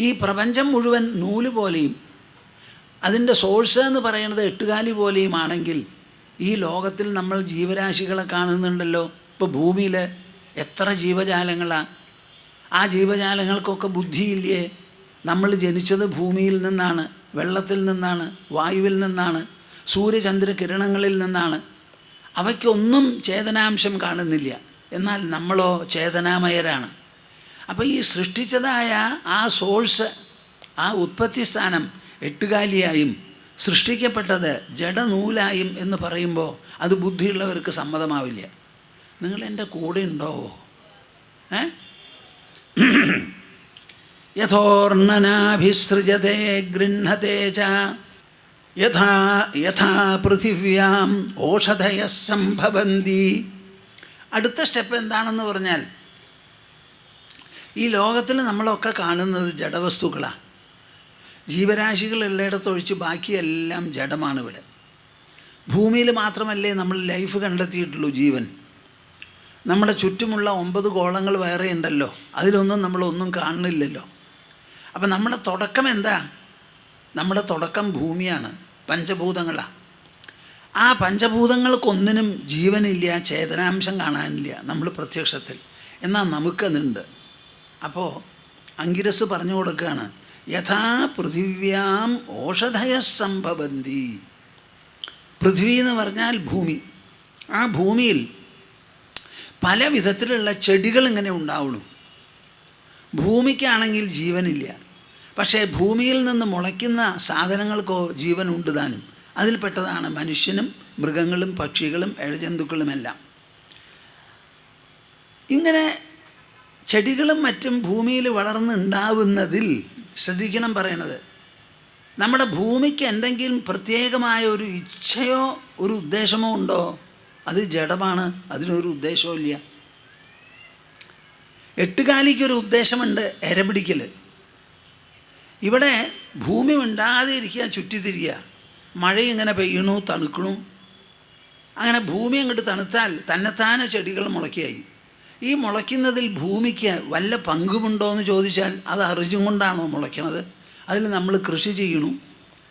ഈ പ്രപഞ്ചം മുഴുവൻ നൂല് പോലെയും അതിൻ്റെ സോഴ്സ് എന്ന് പറയുന്നത് എട്ടുകാലി പോലെയുമാണെങ്കിൽ ഈ ലോകത്തിൽ നമ്മൾ ജീവരാശികളെ കാണുന്നുണ്ടല്ലോ. ഇപ്പോൾ ഭൂമിയിൽ എത്ര ജീവജാലങ്ങളാണ്. ആ ജീവജാലങ്ങൾക്കൊക്കെ ബുദ്ധിയില്ലേ? നമ്മൾ ജനിച്ചത് ഭൂമിയിൽ നിന്നാണ്, വെള്ളത്തിൽ നിന്നാണ്, വായുവിൽ നിന്നാണ്, സൂര്യചന്ദ്ര കിരണങ്ങളിൽ നിന്നാണ്. അവയ്ക്കൊന്നും ചേതനാംശം കാണുന്നില്ല. എന്നാൽ നമ്മളോ ചേതനാമയരാണ്. അപ്പോൾ ഈ സൃഷ്ടിച്ചതായ ആ സോഴ്സ്, ആ ഉത്പത്തി സ്ഥാനം എട്ടുകാലിയായും സൃഷ്ടിക്കപ്പെട്ടത് ജഡനൂലായും എന്ന് പറയുമ്പോൾ അത് ബുദ്ധിയുള്ളവർക്ക് സമ്മതമാവില്ല. നിങ്ങൾ എൻ്റെ കൂടെ ഉണ്ടോ? യഥോർണനാഭിസൃജതേ ഗൃഹതേ ച യഥാ യഥാ പൃഥിവ്യാം ഓഷധയഃ സംഭവന്തി. അടുത്ത സ്റ്റെപ്പ് എന്താണെന്ന് പറഞ്ഞാൽ, ഈ ലോകത്തിൽ നമ്മളൊക്കെ കാണുന്നത് ജഡവസ്തുക്കളാണ്. ജീവരാശികൾ എല്ലായിടത്തൊഴിച്ച് ബാക്കിയെല്ലാം ജഡമാണ്. ഇവിടെ ഭൂമിയിൽ മാത്രമല്ലേ നമ്മൾ ലൈഫ് കണ്ടെത്തിയിട്ടുള്ളൂ, ജീവൻ. നമ്മുടെ ചുറ്റുമുള്ള 9 ഗോളങ്ങൾ വേറെ ഉണ്ടല്ലോ, അതിലൊന്നും നമ്മളൊന്നും കാണുന്നില്ലല്ലോ. അപ്പം നമ്മുടെ തുടക്കം എന്താ? നമ്മുടെ തുടക്കം ഭൂമിയാണ്, പഞ്ചഭൂതങ്ങളാണ്. ആ പഞ്ചഭൂതങ്ങൾക്കൊന്നിനും ജീവനില്ല, ചേതനാംശം കാണാനില്ല നമ്മൾ പ്രത്യക്ഷത്തിൽ. എന്നാൽ നമുക്കതുണ്ട്. അപ്പോൾ അങ്കിരസ് പറഞ്ഞു കൊടുക്കുകയാണ്, യഥാ പൃഥിവ്യാം ഓഷധയഃ സംഭവന്തി. പൃഥ്വി എന്ന് പറഞ്ഞാൽ ഭൂമി. ആ ഭൂമിയിൽ പല വിധത്തിലുള്ള ചെടികൾ ഇങ്ങനെ ഉണ്ടാവുള്ളൂ. ഭൂമിക്കാണെങ്കിൽ ജീവനില്ല, പക്ഷേ ഭൂമിയിൽ നിന്ന് മുളയ്ക്കുന്ന സാധനങ്ങൾക്കോ ജീവനുണ്ട് താനും. അതിൽപ്പെട്ടതാണ് മനുഷ്യനും മൃഗങ്ങളും പക്ഷികളും ഇഴജന്തുക്കളുമെല്ലാം. ഇങ്ങനെ ചെടികളും മറ്റും ഭൂമിയിൽ വളർന്നുണ്ടാവുന്നതിൽ ശ്രദ്ധിക്കണം പറയണത്. നമ്മുടെ ഭൂമിക്ക് എന്തെങ്കിലും പ്രത്യേകമായ ഒരു ഇച്ഛയോ ഒരു ഉദ്ദേശമോ ഉണ്ടോ? അത് ജഡമാണ്, അതിനൊരു ഉദ്ദേശവും ഇല്ല. എട്ടുകാലിക്കൊരു ഉദ്ദേശമുണ്ട്, എരപിടിക്കൽ. ഇവിടെ ഭൂമി മിണ്ടാതെ ഇരിക്കുക, ചുറ്റിത്തിരിക്കുക. മഴ ഇങ്ങനെ പെയ്യണു, തണുക്കണു. അങ്ങനെ ഭൂമി അങ്ങോട്ട് തണുത്താൽ തന്നെത്താനെ ചെടികൾ മുളയ്ക്കായി. ഈ മുളയ്ക്കുന്നതിൽ ഭൂമിക്ക് വല്ല പങ്കുമുണ്ടോ എന്ന് ചോദിച്ചാൽ അത് അറിഞ്ഞും കൊണ്ടാണോ മുളയ്ക്കണത്? അതിൽ നമ്മൾ കൃഷി ചെയ്യണു,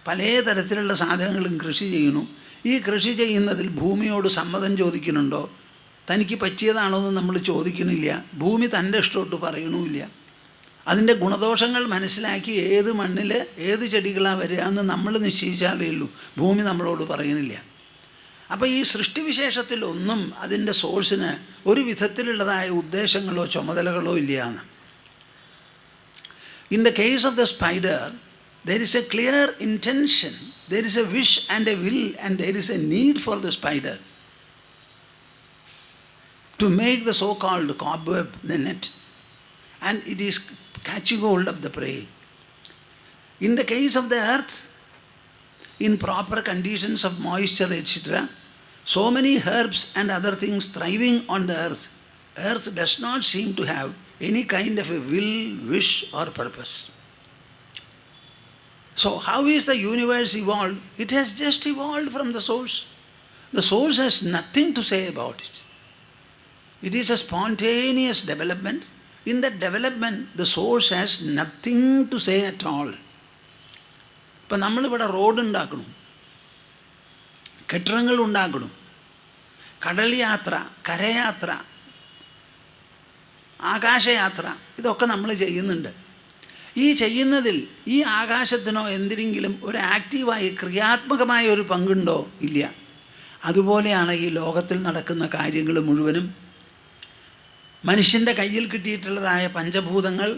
പല തരത്തിലുള്ള സാധനങ്ങളും കൃഷി ചെയ്യണു. ഈ കൃഷി ചെയ്യുന്നതിൽ ഭൂമിയോട് സമ്മതം ചോദിക്കുന്നുണ്ടോ? തനിക്ക് പറ്റിയതാണോ എന്ന് നമ്മൾ ചോദിക്കണില്ല. ഭൂമി തൻ്റെ ഇഷ്ടമൊട്ട് പറയണമില്ല. അതിൻ്റെ ഗുണദോഷങ്ങൾ മനസ്സിലാക്കി ഏത് മണ്ണിൽ ഏത് ചെടികളാണ് വരിക എന്ന് നമ്മൾ നിശ്ചയിച്ചാലേ ഉള്ളൂ. ഭൂമി നമ്മളോട് പറയണില്ല. അപ്പോൾ ഈ സൃഷ്ടിവിശേഷത്തിൽ ഒന്നും അതിൻ്റെ സോഴ്സിന് ഒരു വിധത്തിലുള്ളതായ ഉദ്ദേശങ്ങളോ ചുമതലകളോ ഇല്ല എന്ന്. In the case of the spider, there is a clear intention, there is a wish and a will, and there is a need for the spider to make the so-called cobweb, the net, and it is catching hold of the prey. In the case of the earth, in proper conditions of moisture, etc., so many herbs and other things thriving on the earth does not seem to have any kind of a will, wish or purpose. So how is the universe evolved? It has just evolved from the source. The source has nothing to say about it. It is a spontaneous development. In that development, the source has nothing to say at all. ഇപ്പം നമ്മളിവിടെ road ഉണ്ടാക്കണം, കെട്ടിടങ്ങൾ ഉണ്ടാക്കണം, കടൽ യാത്ര, കരയാത്ര, ആകാശയാത്ര, ഇതൊക്കെ നമ്മൾ ചെയ്യുന്നുണ്ട്. ഈ ചെയ്യുന്നതിൽ ഈ ആകാശത്തിനോ എന്തിനെങ്കിലും ഒരു ആക്റ്റീവായി ക്രിയാത്മകമായ ഒരു പങ്കുണ്ടോ? ഇല്ല. അതുപോലെയാണ് ഈ ലോകത്തിൽ നടക്കുന്ന കാര്യങ്ങൾ മുഴുവനും. മനുഷ്യൻ്റെ കയ്യിൽ കിട്ടിയിട്ടുള്ളതായ പഞ്ചഭൂതങ്ങൾ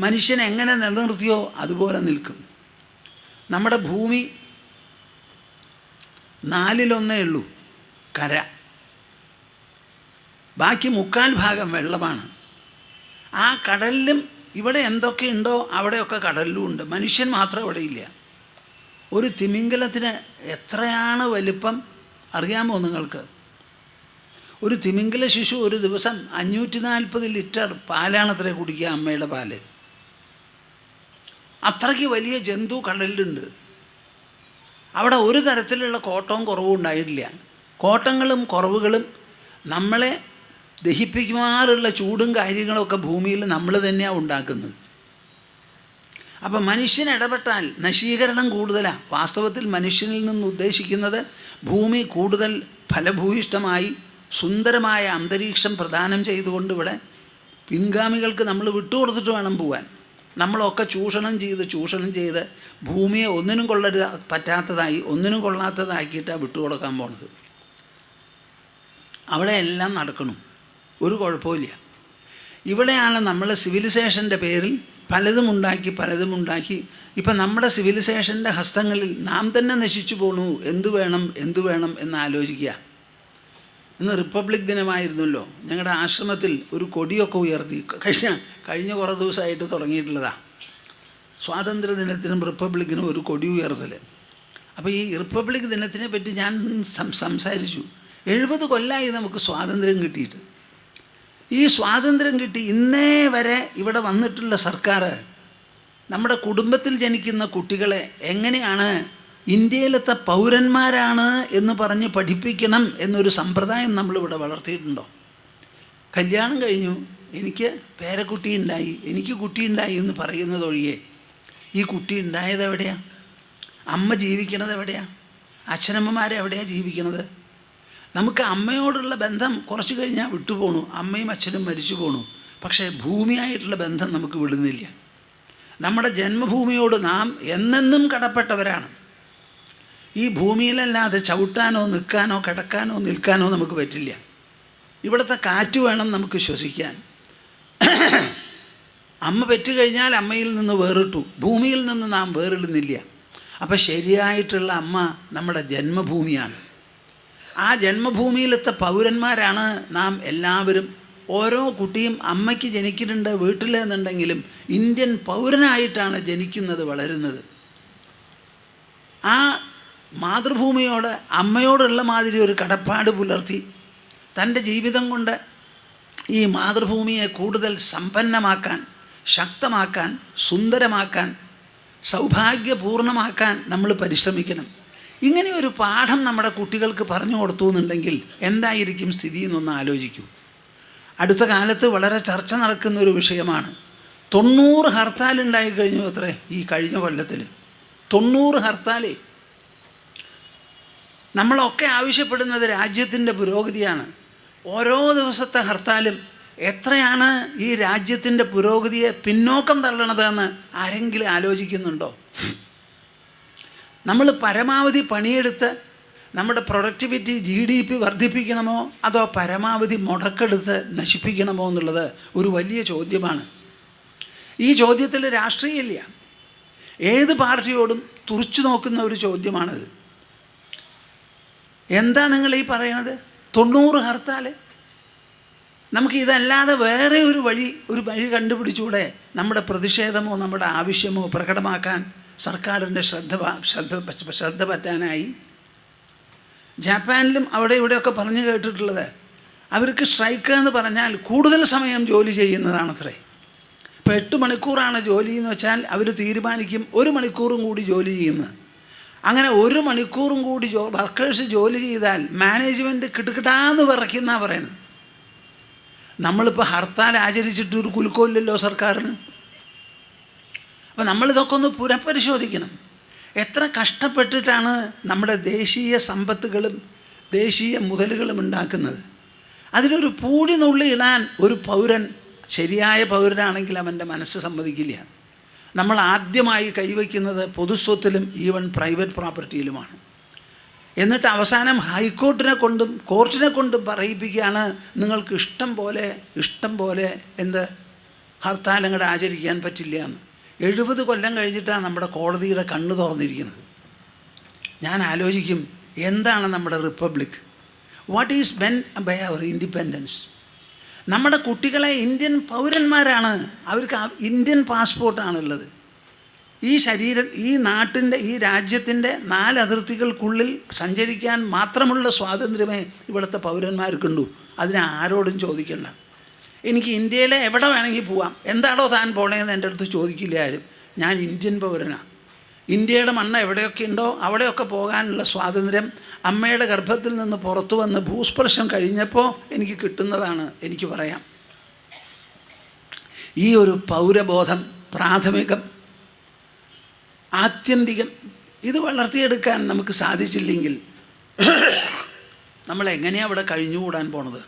മനുഷ്യൻ എങ്ങനെ നിലനിർത്തിയോ അതുപോലെ നിൽക്കും. നമ്മുടെ ഭൂമി 1/4 കര, ബാക്കി 3/4 വെള്ളമാണ്. ആ കടലിലും ഇവിടെ എന്തൊക്കെയുണ്ടോ അവിടെയൊക്കെ കടലിലും ഉണ്ട്. മനുഷ്യൻ മാത്രം അവിടെ ഇല്ല. ഒരു തിമിംഗലത്തിന് എത്രയാണ് വലിപ്പം അറിയാമോ നിങ്ങൾക്ക്? ഒരു തിമിംഗല ശിശു ഒരു ദിവസം 540 ലിറ്റർ പാലാണത്രേ കുടിക്കുക, അമ്മയുടെ പാല്. അത്രയ്ക്ക് വലിയ ജന്തു കടലിലുണ്ട്. അവിടെ ഒരു തരത്തിലുള്ള കോട്ടവും കുറവും ഉണ്ടായിട്ടില്ല. കോട്ടങ്ങളും കുറവുകളും നമ്മളെ ദഹിപ്പിക്കുമാറുള്ള ചൂടും കാര്യങ്ങളൊക്കെ ഭൂമിയിൽ നമ്മൾ തന്നെയാണ് ഉണ്ടാക്കുന്നത്. അപ്പം മനുഷ്യൻ ഇടപെട്ടാൽ നശീകരണം കൂടുതലാണ്. വാസ്തവത്തിൽ മനുഷ്യനിൽ നിന്ന് ഉദ്ദേശിക്കുന്നത് ഭൂമി കൂടുതൽ ഫലഭൂയിഷ്ടമായി സുന്ദരമായ അന്തരീക്ഷം പ്രദാനം ചെയ്തുകൊണ്ട് ഇവിടെ പിൻഗാമികൾക്ക് നമ്മൾ വിട്ടുകൊടുത്തിട്ട് വേണം പോകാൻ. നമ്മളൊക്കെ ചൂഷണം ചെയ്ത് ഭൂമിയെ ഒന്നിനും പറ്റാത്തതായി ഒന്നിനും കൊള്ളാത്തതാക്കിയിട്ടാണ് വിട്ടുകൊടുക്കാൻ പോണത്. അവിടെ എല്ലാം നടക്കണം, ഒരു കുഴപ്പമില്ല. ഇവിടെയാണ് നമ്മൾ സിവിലൈസേഷൻ്റെ പേരിൽ പലതും ഉണ്ടാക്കി ഇപ്പം നമ്മുടെ സിവിലൈസേഷൻ്റെ ഹസ്തങ്ങളിൽ നാം തന്നെ നശിച്ചു പോണു. എന്തു വേണം എന്ന് ആലോചിക്കുക. ഇന്ന് റിപ്പബ്ലിക് ദിനമായിരുന്നല്ലോ. ഞങ്ങളുടെ ആശ്രമത്തിൽ ഒരു കൊടിയൊക്കെ ഉയർത്തി കഴിഞ്ഞ കുറേ ദിവസമായിട്ട് തുടങ്ങിയിട്ടുള്ളതാണ്. സ്വാതന്ത്ര്യദിനത്തിനും റിപ്പബ്ലിക്കിനും ഒരു കൊടി ഉയർത്തൽ. അപ്പോൾ ഈ റിപ്പബ്ലിക് ദിനത്തിനെ പറ്റി ഞാൻ സംസാരിച്ചു. 70 കൊല്ലമായി നമുക്ക് സ്വാതന്ത്ര്യം കിട്ടിയിട്ട്. ഈ സ്വാതന്ത്ര്യം കിട്ടി ഇന്നേ വരെ ഇവിടെ വന്നിട്ടുള്ള സർക്കാർ നമ്മുടെ കുടുംബത്തിൽ ജനിക്കുന്ന കുട്ടികളെ എങ്ങനെയാണ് ഇന്ത്യയിലത്തെ പൗരന്മാരാണ് എന്ന് പറഞ്ഞ് പഠിപ്പിക്കണം എന്നൊരു സമ്പ്രദായം നമ്മളിവിടെ വളർത്തിയിട്ടുണ്ടോ? കല്യാണം കഴിഞ്ഞു, എനിക്ക് പേരക്കുട്ടിയുണ്ടായി, എനിക്ക് കുട്ടിയുണ്ടായി എന്ന് പറയുന്നതൊഴികെ ഈ കുട്ടി ഉണ്ടായത് എവിടെയാണ്? അമ്മ ജീവിക്കണത് എവിടെയാണ്? അച്ഛനമ്മമാരെവിടെയാണ് ജീവിക്കണത്? നമുക്ക് അമ്മയോടുള്ള ബന്ധം കുറച്ച് കഴിഞ്ഞാൽ വിട്ടുപോണു. അമ്മയും അച്ഛനും മരിച്ചു പോണു. പക്ഷേ ഭൂമിയായിട്ടുള്ള ബന്ധം നമുക്ക് വിടുന്നില്ല. നമ്മുടെ ജന്മഭൂമിയോട് നാം എന്നെന്നും കടപ്പെട്ടവരാണ്. ഈ ഭൂമിയിലല്ലാതെ ചവിട്ടാനോ നിൽക്കാനോ കിടക്കാനോ നിൽക്കാനോ നമുക്ക് പറ്റില്ല. ഇവിടുത്തെ കാറ്റ് വേണം നമുക്ക് ശ്വസിക്കാൻ. അമ്മ പെറ്റുകഴിഞ്ഞാൽ അമ്മയിൽ നിന്ന് വേറിട്ടു, ഭൂമിയിൽ നിന്ന് നാം വേറിടുന്നില്ല. അപ്പം ശരിയായിട്ടുള്ള അമ്മ നമ്മുടെ ജന്മഭൂമിയാണ്. ആ ജന്മഭൂമിയിലത്തെ പൗരന്മാരാണ് നാം എല്ലാവരും. ഓരോ കുട്ടിയും അമ്മയ്ക്ക് ജനിക്കുന്നുണ്ട് വീട്ടിലെന്നുണ്ടെങ്കിലും ഇന്ത്യൻ പൗരനായിട്ടാണ് ജനിക്കുന്നത്, വളരുന്നത്. ആ മാതൃഭൂമിയോട് അമ്മയോടുള്ള മാതിരി ഒരു കടപ്പാട് പുലർത്തി തൻ്റെ ജീവിതം കൊണ്ട് ഈ മാതൃഭൂമിയെ കൂടുതൽ സമ്പന്നമാക്കാൻ, ശക്തമാക്കാൻ, സുന്ദരമാക്കാൻ, സൗഭാഗ്യപൂർണ്ണമാക്കാൻ നമ്മൾ പരിശ്രമിക്കണം. ഇങ്ങനെ ഒരു പാഠം നമ്മുടെ കുട്ടികൾക്ക് പറഞ്ഞു കൊടുത്തു എന്നുണ്ടെങ്കിൽ എന്തായിരിക്കും സ്ഥിതി എന്നൊന്ന് ആലോചിക്കൂ. അടുത്ത കാലത്ത് വളരെ ചർച്ച നടക്കുന്ന ഒരു വിഷയമാണ്. 90 ഹർത്താൽ ഉണ്ടായിക്കഴിഞ്ഞു അത്രേ ഈ കഴിഞ്ഞ കൊല്ലത്തിൽ. 90 ഹർത്താൽ. നമ്മളൊക്കെ ആവശ്യപ്പെടുന്നത് രാജ്യത്തിൻ്റെ പുരോഗതിയാണ്. ഓരോ ദിവസത്തെ ഹർത്താലും എത്രയാണ് ഈ രാജ്യത്തിൻ്റെ പുരോഗതിയെ പിന്നോക്കം തള്ളണതെന്ന് ആരെങ്കിലും ആലോചിക്കുന്നുണ്ടോ? നമ്മൾ പരമാവധി പണിയെടുത്ത് നമ്മുടെ പ്രൊഡക്ടിവിറ്റി GDP വർദ്ധിപ്പിക്കണമോ അതോ പരമാവധി മുടക്കെടുത്ത് നശിപ്പിക്കണമോ എന്നുള്ളത് ഒരു വലിയ ചോദ്യമാണ്. ഈ ചോദ്യത്തിൽ രാഷ്ട്രീയമില്ല. ഏത് പാർട്ടിയോടും തുറച്ചു നോക്കുന്ന ഒരു ചോദ്യമാണിത്. എന്താ നിങ്ങൾ ഈ പറയണത്? 90 ഹർത്താൽ. നമുക്ക് ഇതല്ലാതെ വേറെ ഒരു വഴി കണ്ടുപിടിച്ചുകൂടെ നമ്മുടെ പ്രതിഷേധമോ നമ്മുടെ ആവശ്യമോ പ്രകടമാക്കാൻ സർക്കാരിൻ്റെ ശ്രദ്ധ പറ്റാനായി? ജപ്പാനിലും അവിടെ ഇവിടെയൊക്കെ പറഞ്ഞു കേട്ടിട്ടുള്ളത് അവർക്ക് സ്ട്രൈക്ക് എന്ന് പറഞ്ഞാൽ കൂടുതൽ സമയം ജോലി ചെയ്യുന്നതാണത്രേ. ഇപ്പോൾ 8 മണിക്കൂറാണ് ജോലി എന്ന് വെച്ചാൽ അവർ തീരുമാനിക്കും 1 മണിക്കൂറും കൂടി ജോലി ചെയ്യുന്നത്. അങ്ങനെ 1 മണിക്കൂറും കൂടി വർക്കേഴ്സ് ജോലി ചെയ്താൽ മാനേജ്മെൻറ്റ് കിട്ടുകിട്ടാന്ന് വിറയ്ക്കുന്ന പറയുന്നത്. നമ്മളിപ്പോൾ ഹർത്താൽ ആചരിച്ചിട്ട് ഒരു കുലുക്കമില്ലല്ലോ സർക്കാരിന്. അപ്പോൾ നമ്മളിതൊക്കെ ഒന്ന് പുനഃപരിശോധിക്കണം. എത്ര കഷ്ടപ്പെട്ടിട്ടാണ് നമ്മുടെ ദേശീയ സമ്പത്തുകളും ദേശീയ മുതലുകളും ഉണ്ടാക്കുന്നത്. അതിലൊരു പൂടി നുള്ളി ഇടാൻ ഒരു പൗരൻ, ശരിയായ പൗരനാണെങ്കിൽ അവൻ്റെ മനസ്സ് സമ്മതിക്കില്ല. നമ്മൾ ആദ്യമായി കൈവയ്ക്കുന്നത് പൊതുസ്വത്തിലും ഈവൻ പ്രൈവറ്റ് പ്രോപ്പർട്ടിയിലുമാണ്. എന്നിട്ട് അവസാനം ഹൈക്കോർട്ടിനെ കൊണ്ടും കോർട്ടിനെ കൊണ്ടും പറയിപ്പിക്കുകയാണ് നിങ്ങൾക്ക് ഇഷ്ടം പോലെ എന്ത് ഹർത്താലങ്ങടെ ആചരിക്കാൻ പറ്റില്ല എന്ന്. 70 കൊല്ലം കഴിഞ്ഞിട്ടാണ് നമ്മുടെ കോടതിയുടെ കണ്ണ് തുറന്നിരിക്കുന്നത്. ഞാൻ ആലോചിക്കും, എന്താണ് നമ്മുടെ republic? What is meant by our independence? നമ്മുടെ കുട്ടികളെ ഇന്ത്യൻ പൗരന്മാരാണ്, അവർക്ക് ഇന്ത്യൻ പാസ്പോർട്ടാണുള്ളത്. ഈ നാട്ടിൻ്റെ ഈ രാജ്യത്തിൻ്റെ 4 അതിർത്തികൾക്കുള്ളിൽ സഞ്ചരിക്കാൻ മാത്രമുള്ള സ്വാതന്ത്ര്യമേ ഇവിടുത്തെ പൗരന്മാർക്കുണ്ടു. അതിനെ ആരോടും ചോദിക്കണ്ട. എനിക്ക് ഇന്ത്യയിലെ എവിടെ വേണമെങ്കിൽ പോവാം, എന്താണോ താൻ പോണേന്ന് എൻ്റെ അടുത്ത് ചോദിക്കില്ല ആരും. ഞാൻ ഇന്ത്യൻ പൗരനാണ്. ഇന്ത്യയുടെ മണ്ണ് എവിടെയൊക്കെ ഉണ്ടോ അവിടെയൊക്കെ പോകാനുള്ള സ്വാതന്ത്ര്യം അമ്മയുടെ ഗർഭത്തിൽ നിന്ന് പുറത്തു വന്ന് ഭൂസ്പർശം കഴിഞ്ഞപ്പോൾ എനിക്ക് കിട്ടുന്നതാണ്. എനിക്ക് പറയാം, ഈ ഒരു പൗരബോധം പ്രാഥമികം ആത്യന്തികം ഇത് വളർത്തിയെടുക്കാൻ നമുക്ക് സാധിച്ചില്ലെങ്കിൽ നമ്മളെങ്ങനെയാണ് അവിടെ കഴിഞ്ഞുകൂടാൻ പോണത്?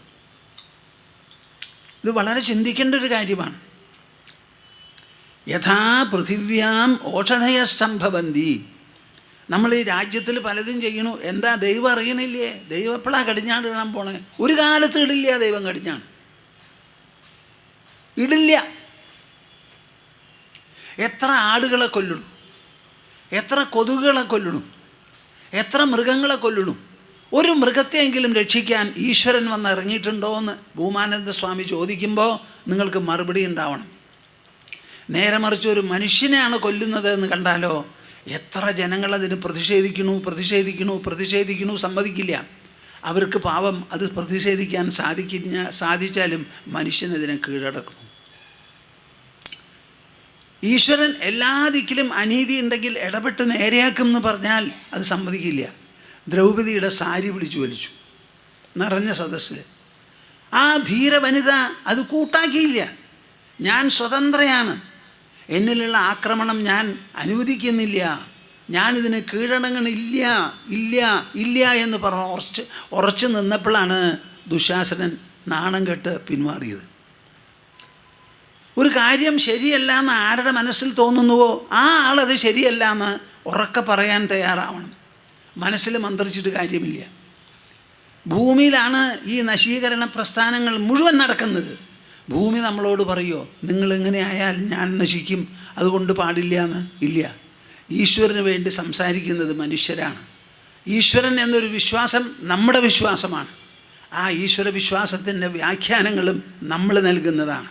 ഇത് വളരെ ചിന്തിക്കേണ്ട ഒരു കാര്യമാണ്. യഥാ പൃഥിവ്യാം ഓഷധയ സംഭവന്തി. നമ്മൾ ഈ രാജ്യത്തിൽ പലതും ചെയ്യണു, എന്താ ദൈവം അറിയണില്ലേ? ദൈവം എപ്പോഴാണ് കടിഞ്ഞാണ് ഇടാൻ പോണേ? ഒരു കാലത്ത് ഇടില്ല ദൈവം കടിഞ്ഞാണ്, ഇടില്ല. എത്ര ആടുകളെ കൊല്ലണു, എത്ര കൊതുകുകളെ കൊല്ലണു, എത്ര മൃഗങ്ങളെ കൊല്ലണു. ഒരു മൃഗത്തെയെങ്കിലും രക്ഷിക്കാൻ ഈശ്വരൻ വന്ന് ഇറങ്ങിയിട്ടുണ്ടോ എന്ന് ഭൂമാനന്ദ സ്വാമി ചോദിക്കുമ്പോൾ നിങ്ങൾക്ക് മറുപടി ഉണ്ടാവണം. നേരെ മറിച്ച് ഒരു മനുഷ്യനെയാണ് കൊല്ലുന്നത് എന്ന് കണ്ടാലോ എത്ര ജനങ്ങളതിന് പ്രതിഷേധിക്കണു, സമ്മതിക്കില്ല. അവർക്ക് പാവം അത് പ്രതിഷേധിക്കാൻ സാധിച്ചാലും മനുഷ്യനതിനെ കീഴടക്കണം. ഈശ്വരൻ എല്ലാ ദിക്കിലും അനീതി ഉണ്ടെങ്കിൽ ഇടപെട്ട് നേരെയാക്കും എന്ന് പറഞ്ഞാൽ അത് സമ്മതിക്കില്ല. ദ്രൗപദിയുടെ സാരി പിടിച്ചു വലിച്ചു നിറഞ്ഞ സദസ്സിൽ. ആ ധീര വനിത അത് കൂട്ടാക്കിയില്ല. ഞാൻ സ്വതന്ത്രയാണ്, എന്നിലുള്ള ആക്രമണം ഞാൻ അനുവദിക്കുന്നില്ല, ഞാനിതിന് കീഴടങ്ങണില്ല ഇല്ല എന്ന് പറഞ്ഞ് ഉറച്ചു നിന്നപ്പോഴാണ് ദുശാസനൻ നാണം കെട്ട് പിന്മാറിയത്. ഒരു കാര്യം ശരിയല്ല എന്ന് ആരുടെ മനസ്സിൽ തോന്നുന്നുവോ ആ ആളത് ശരിയല്ല എന്ന് ഉറക്കെ പറയാൻ തയ്യാറാവണം. മനസ്സിൽ മന്ത്രിച്ചിട്ട് കാര്യമില്ല. ഭൂമിയിലാണ് ഈ നശീകരണ പ്രസ്ഥാനങ്ങൾ മുഴുവൻ നടക്കുന്നത്. ഭൂമി നമ്മളോട് പറയുമോ നിങ്ങളിങ്ങനെ ആയാൽ ഞാൻ നശിക്കും, അതുകൊണ്ട് പാടില്ല എന്ന്? ഇല്ല. ഈശ്വരന് വേണ്ടി സംസാരിക്കുന്നത് മനുഷ്യരാണ്. ഈശ്വരൻ എന്നൊരു വിശ്വാസം നമ്മുടെ വിശ്വാസമാണ്. ആ ഈശ്വര വിശ്വാസത്തിൻ്റെ വ്യാഖ്യാനങ്ങളും നമ്മൾ നൽകുന്നതാണ്.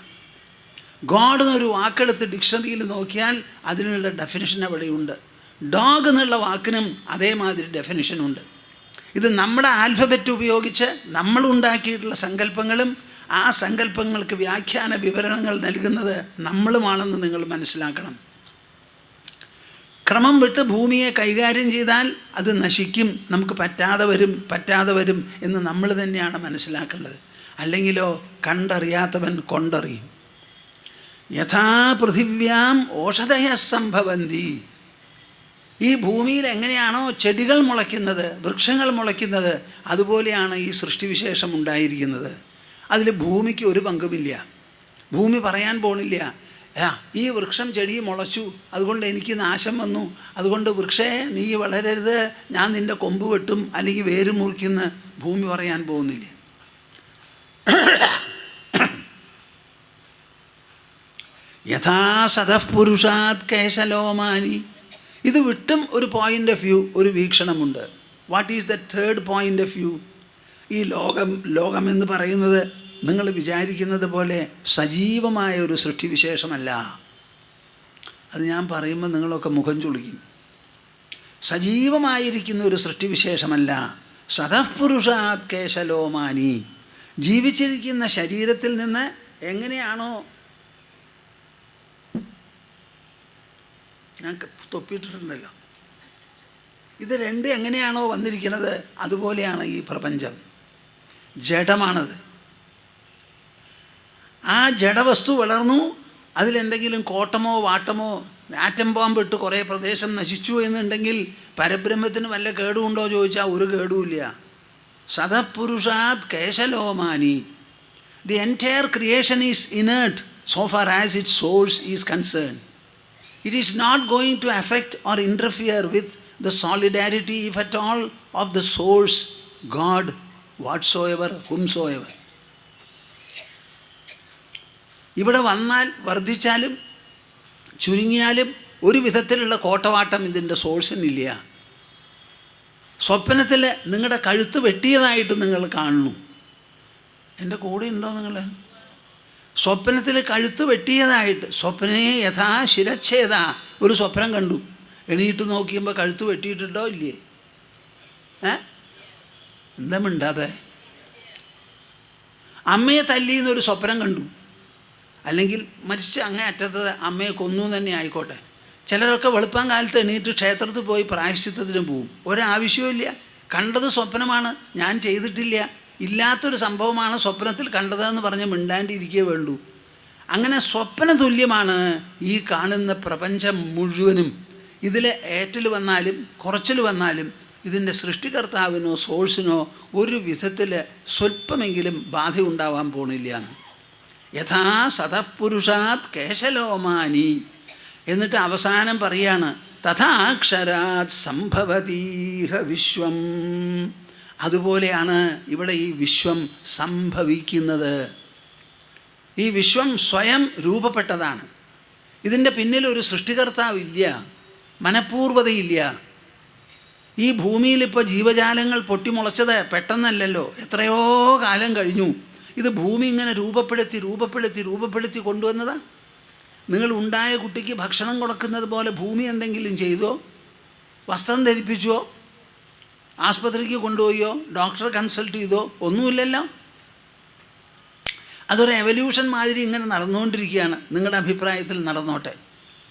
ഗോഡ് എന്നൊരു വാക്കെടുത്ത് ഡിക്ഷണറിയിൽ നോക്കിയാൽ അതിനുള്ള ഡെഫിനിഷൻ അവിടെയുണ്ട്. ഡോഗ് എന്നുള്ള വാക്കിനും അതേമാതിരി ഡെഫിനിഷനുണ്ട്. ഇത് നമ്മുടെ ആൽഫബറ്റ് ഉപയോഗിച്ച് നമ്മളുണ്ടാക്കിയിട്ടുള്ള സങ്കല്പങ്ങളും ആ സങ്കല്പങ്ങൾക്ക് വ്യാഖ്യാന വിവരണങ്ങൾ നൽകുന്നത് നമ്മളുമാണെന്ന് നിങ്ങൾ മനസ്സിലാക്കണം. ക്രമം വിട്ട് ഭൂമിയെ കൈകാര്യം ചെയ്താൽ അത് നശിക്കും, നമുക്ക് പറ്റാതെ വരും എന്ന് നമ്മൾ തന്നെയാണ് മനസ്സിലാക്കേണ്ടത്. അല്ലെങ്കിലോ കണ്ടറിയാത്തവൻ കൊണ്ടറിയും. യഥാ പൃഥിവ്യാം ഓഷധയ സംഭവന്തി. ഈ ഭൂമിയിൽ എങ്ങനെയാണോ ചെടികൾ മുളയ്ക്കുന്നത്, വൃക്ഷങ്ങൾ മുളയ്ക്കുന്നത്, അതുപോലെയാണ് ഈ സൃഷ്ടിവിശേഷം ഉണ്ടായിരിക്കുന്നത്. അതിൽ ഭൂമിക്ക് ഒരു പങ്കുമില്ല. ഭൂമി പറയാൻ പോണില്ല ഈ വൃക്ഷം ചെടി മുളച്ചു അതുകൊണ്ട് എനിക്ക് നാശം വന്നു, അതുകൊണ്ട് വൃക്ഷേ നീ വളരരുത്, ഞാൻ നിൻ്റെ കൊമ്പ് വെട്ടും അല്ലെങ്കിൽ വേര് മുറിക്കുന്ന ഭൂമി പറയാൻ പോകുന്നില്ല. യഥാ സദഃ പുരുഷാത് കേശലോമാനി. ഇത് വിട്ടും ഒരു പോയിൻ്റ് ഓഫ് വ്യൂ, ഒരു വീക്ഷണമുണ്ട്. What is the third point of view? ഈ ലോകം എന്ന് പറയുന്നത് നിങ്ങൾ വിചാരിക്കുന്നത് പോലെ സജീവമായ ഒരു സൃഷ്ടിവിശേഷമല്ല. അത് ഞാൻ പറയുമ്പോൾ നിങ്ങളൊക്കെ മുഖം ചുളിക്കും. സജീവമായിരിക്കുന്ന ഒരു സൃഷ്ടിവിശേഷമല്ല. സദഃ പുരുഷാത് കേശലോമാനി. ജീവിച്ചിരിക്കുന്ന ശരീരത്തിൽ നിന്ന് എങ്ങനെയാണോ, ഞാൻ തൊപ്പിയിട്ടിട്ടുണ്ടല്ലോ, ഇത് രണ്ട് എങ്ങനെയാണോ വന്നിരിക്കുന്നത് അതുപോലെയാണ് ഈ പ്രപഞ്ചം. ജഡമാണത്. ആ ജഡവസ്തു വളർന്നു, അതിലെന്തെങ്കിലും കോട്ടമോ വാട്ടമോ ആറ്റം ബോംബിട്ട് കുറേ പ്രദേശം നശിച്ചു എന്നുണ്ടെങ്കിൽ പരബ്രഹ്മത്തിന് വല്ല കേടുമുണ്ടോ ചോദിച്ചാൽ ഒരു കേടുമില്ല. സതപുരുഷാത് കേശലോമാനി. The entire creation is inert so far as its source is concerned. It is not going to affect or interfere with the solidarity, if at all, of the source, God, whatsoever, whomsoever. ഇവിടെ വന്നാൽ വർദ്ധിച്ചാലും ചുരുങ്ങിയാലും ഒരു വിധത്തിലുള്ള കോട്ടവാട്ടം ഇതിൻ്റെ സോഴ്സിനില്ല. സ്വപ്നത്തിൽ നിങ്ങളുടെ കഴുത്ത് വെട്ടിയതായിട്ട് നിങ്ങൾ കാണുന്നു. എൻ്റെ കൂടെ ഉണ്ടോ നിങ്ങൾ? സ്വപ്നത്തിൽ കഴുത്ത് വെട്ടിയതായിട്ട്, സ്വപ്നേ യഥാ ശിരച്ഛേദ, ഒരു സ്വപ്നം കണ്ടു. എണീറ്റ് നോക്കിയുമ്പോൾ കഴുത്ത് വെട്ടിയിട്ടുണ്ടോ ഇല്ലേ? എന്താ മിണ്ടാതെ? അമ്മയെ തല്ലിയെന്നൊരു സ്വപ്നം കണ്ടു, അല്ലെങ്കിൽ മരിച്ച് അങ്ങേ അറ്റത്ത് അമ്മയെ കൊന്നു തന്നെ ആയിക്കോട്ടെ. ചിലരൊക്കെ വെളുപ്പാൻ കാലത്ത് എണീറ്റ് ക്ഷേത്രത്തിൽ പോയി പ്രായശ്ചിത്തത്തിന് പോവും. ഒരാവശ്യമില്ല. കണ്ടത് സ്വപ്നമാണ്, ഞാൻ ചെയ്തിട്ടില്ല, ഇല്ലാത്തൊരു സംഭവമാണ് സ്വപ്നത്തിൽ കണ്ടതെന്ന് പറഞ്ഞ് മിണ്ടാണ്ടിരിക്കേ വേണ്ടൂ. അങ്ങനെ സ്വപ്ന തുല്യമാണ് ഈ കാണുന്ന പ്രപഞ്ചം മുഴുവനും. ഇതിൽ ഏറ്റൽ വന്നാലും കുറച്ചിൽ വന്നാലും ഇതിൻ്റെ സൃഷ്ടികർത്താവിനോ സോഴ്സിനോ ഒരു വിധത്തിൽ സ്വല്പമെങ്കിലും ബാധയുണ്ടാവാൻ പോണില്ല. യഥാ സതപുരുഷാത് കേശലോമാനി. എന്നിട്ട് അവസാനം പറയാണ് തഥാക്ഷരാത് സംഭവതീഹ വിശ്വം. അതുപോലെയാണ് ഇവിടെ ഈ വിശ്വം സംഭവിക്കുന്നത്. ഈ വിശ്വം സ്വയം രൂപപ്പെട്ടതാണ്. ഇതിൻ്റെ പിന്നിൽ ഒരു സൃഷ്ടികർത്താവില്ല, മനഃപൂർവ്വതയില്ല. ഈ ഭൂമിയിലിപ്പോൾ ജീവജാലങ്ങൾ പൊട്ടിമുളച്ചത് പെട്ടെന്നല്ലല്ലോ, എത്രയോ കാലം കഴിഞ്ഞു. ഇത് ഭൂമി ഇങ്ങനെ രൂപപ്പെടുത്തി രൂപപ്പെടുത്തി രൂപപ്പെടുത്തി കൊണ്ടുവന്നതാണ്. നിങ്ങൾ ഉണ്ടായ കുട്ടിക്ക് ഭക്ഷണം കൊടുക്കുന്നത് പോലെ ഭൂമി എന്തെങ്കിലും ചെയ്തോ? വസ്ത്രം ധരിപ്പിച്ചോ? ആസ്പത്രിക്ക് കൊണ്ടുപോയോ? ഡോക്ടറെ കൺസൾട്ട് ചെയ്തോ? ഒന്നുമില്ലല്ലോ. അതൊരു എവല്യൂഷൻ മാതിരി ഇങ്ങനെ നടന്നുകൊണ്ടിരിക്കുകയാണ്. നിങ്ങളുടെ അഭിപ്രായത്തിൽ നടന്നോട്ടെ.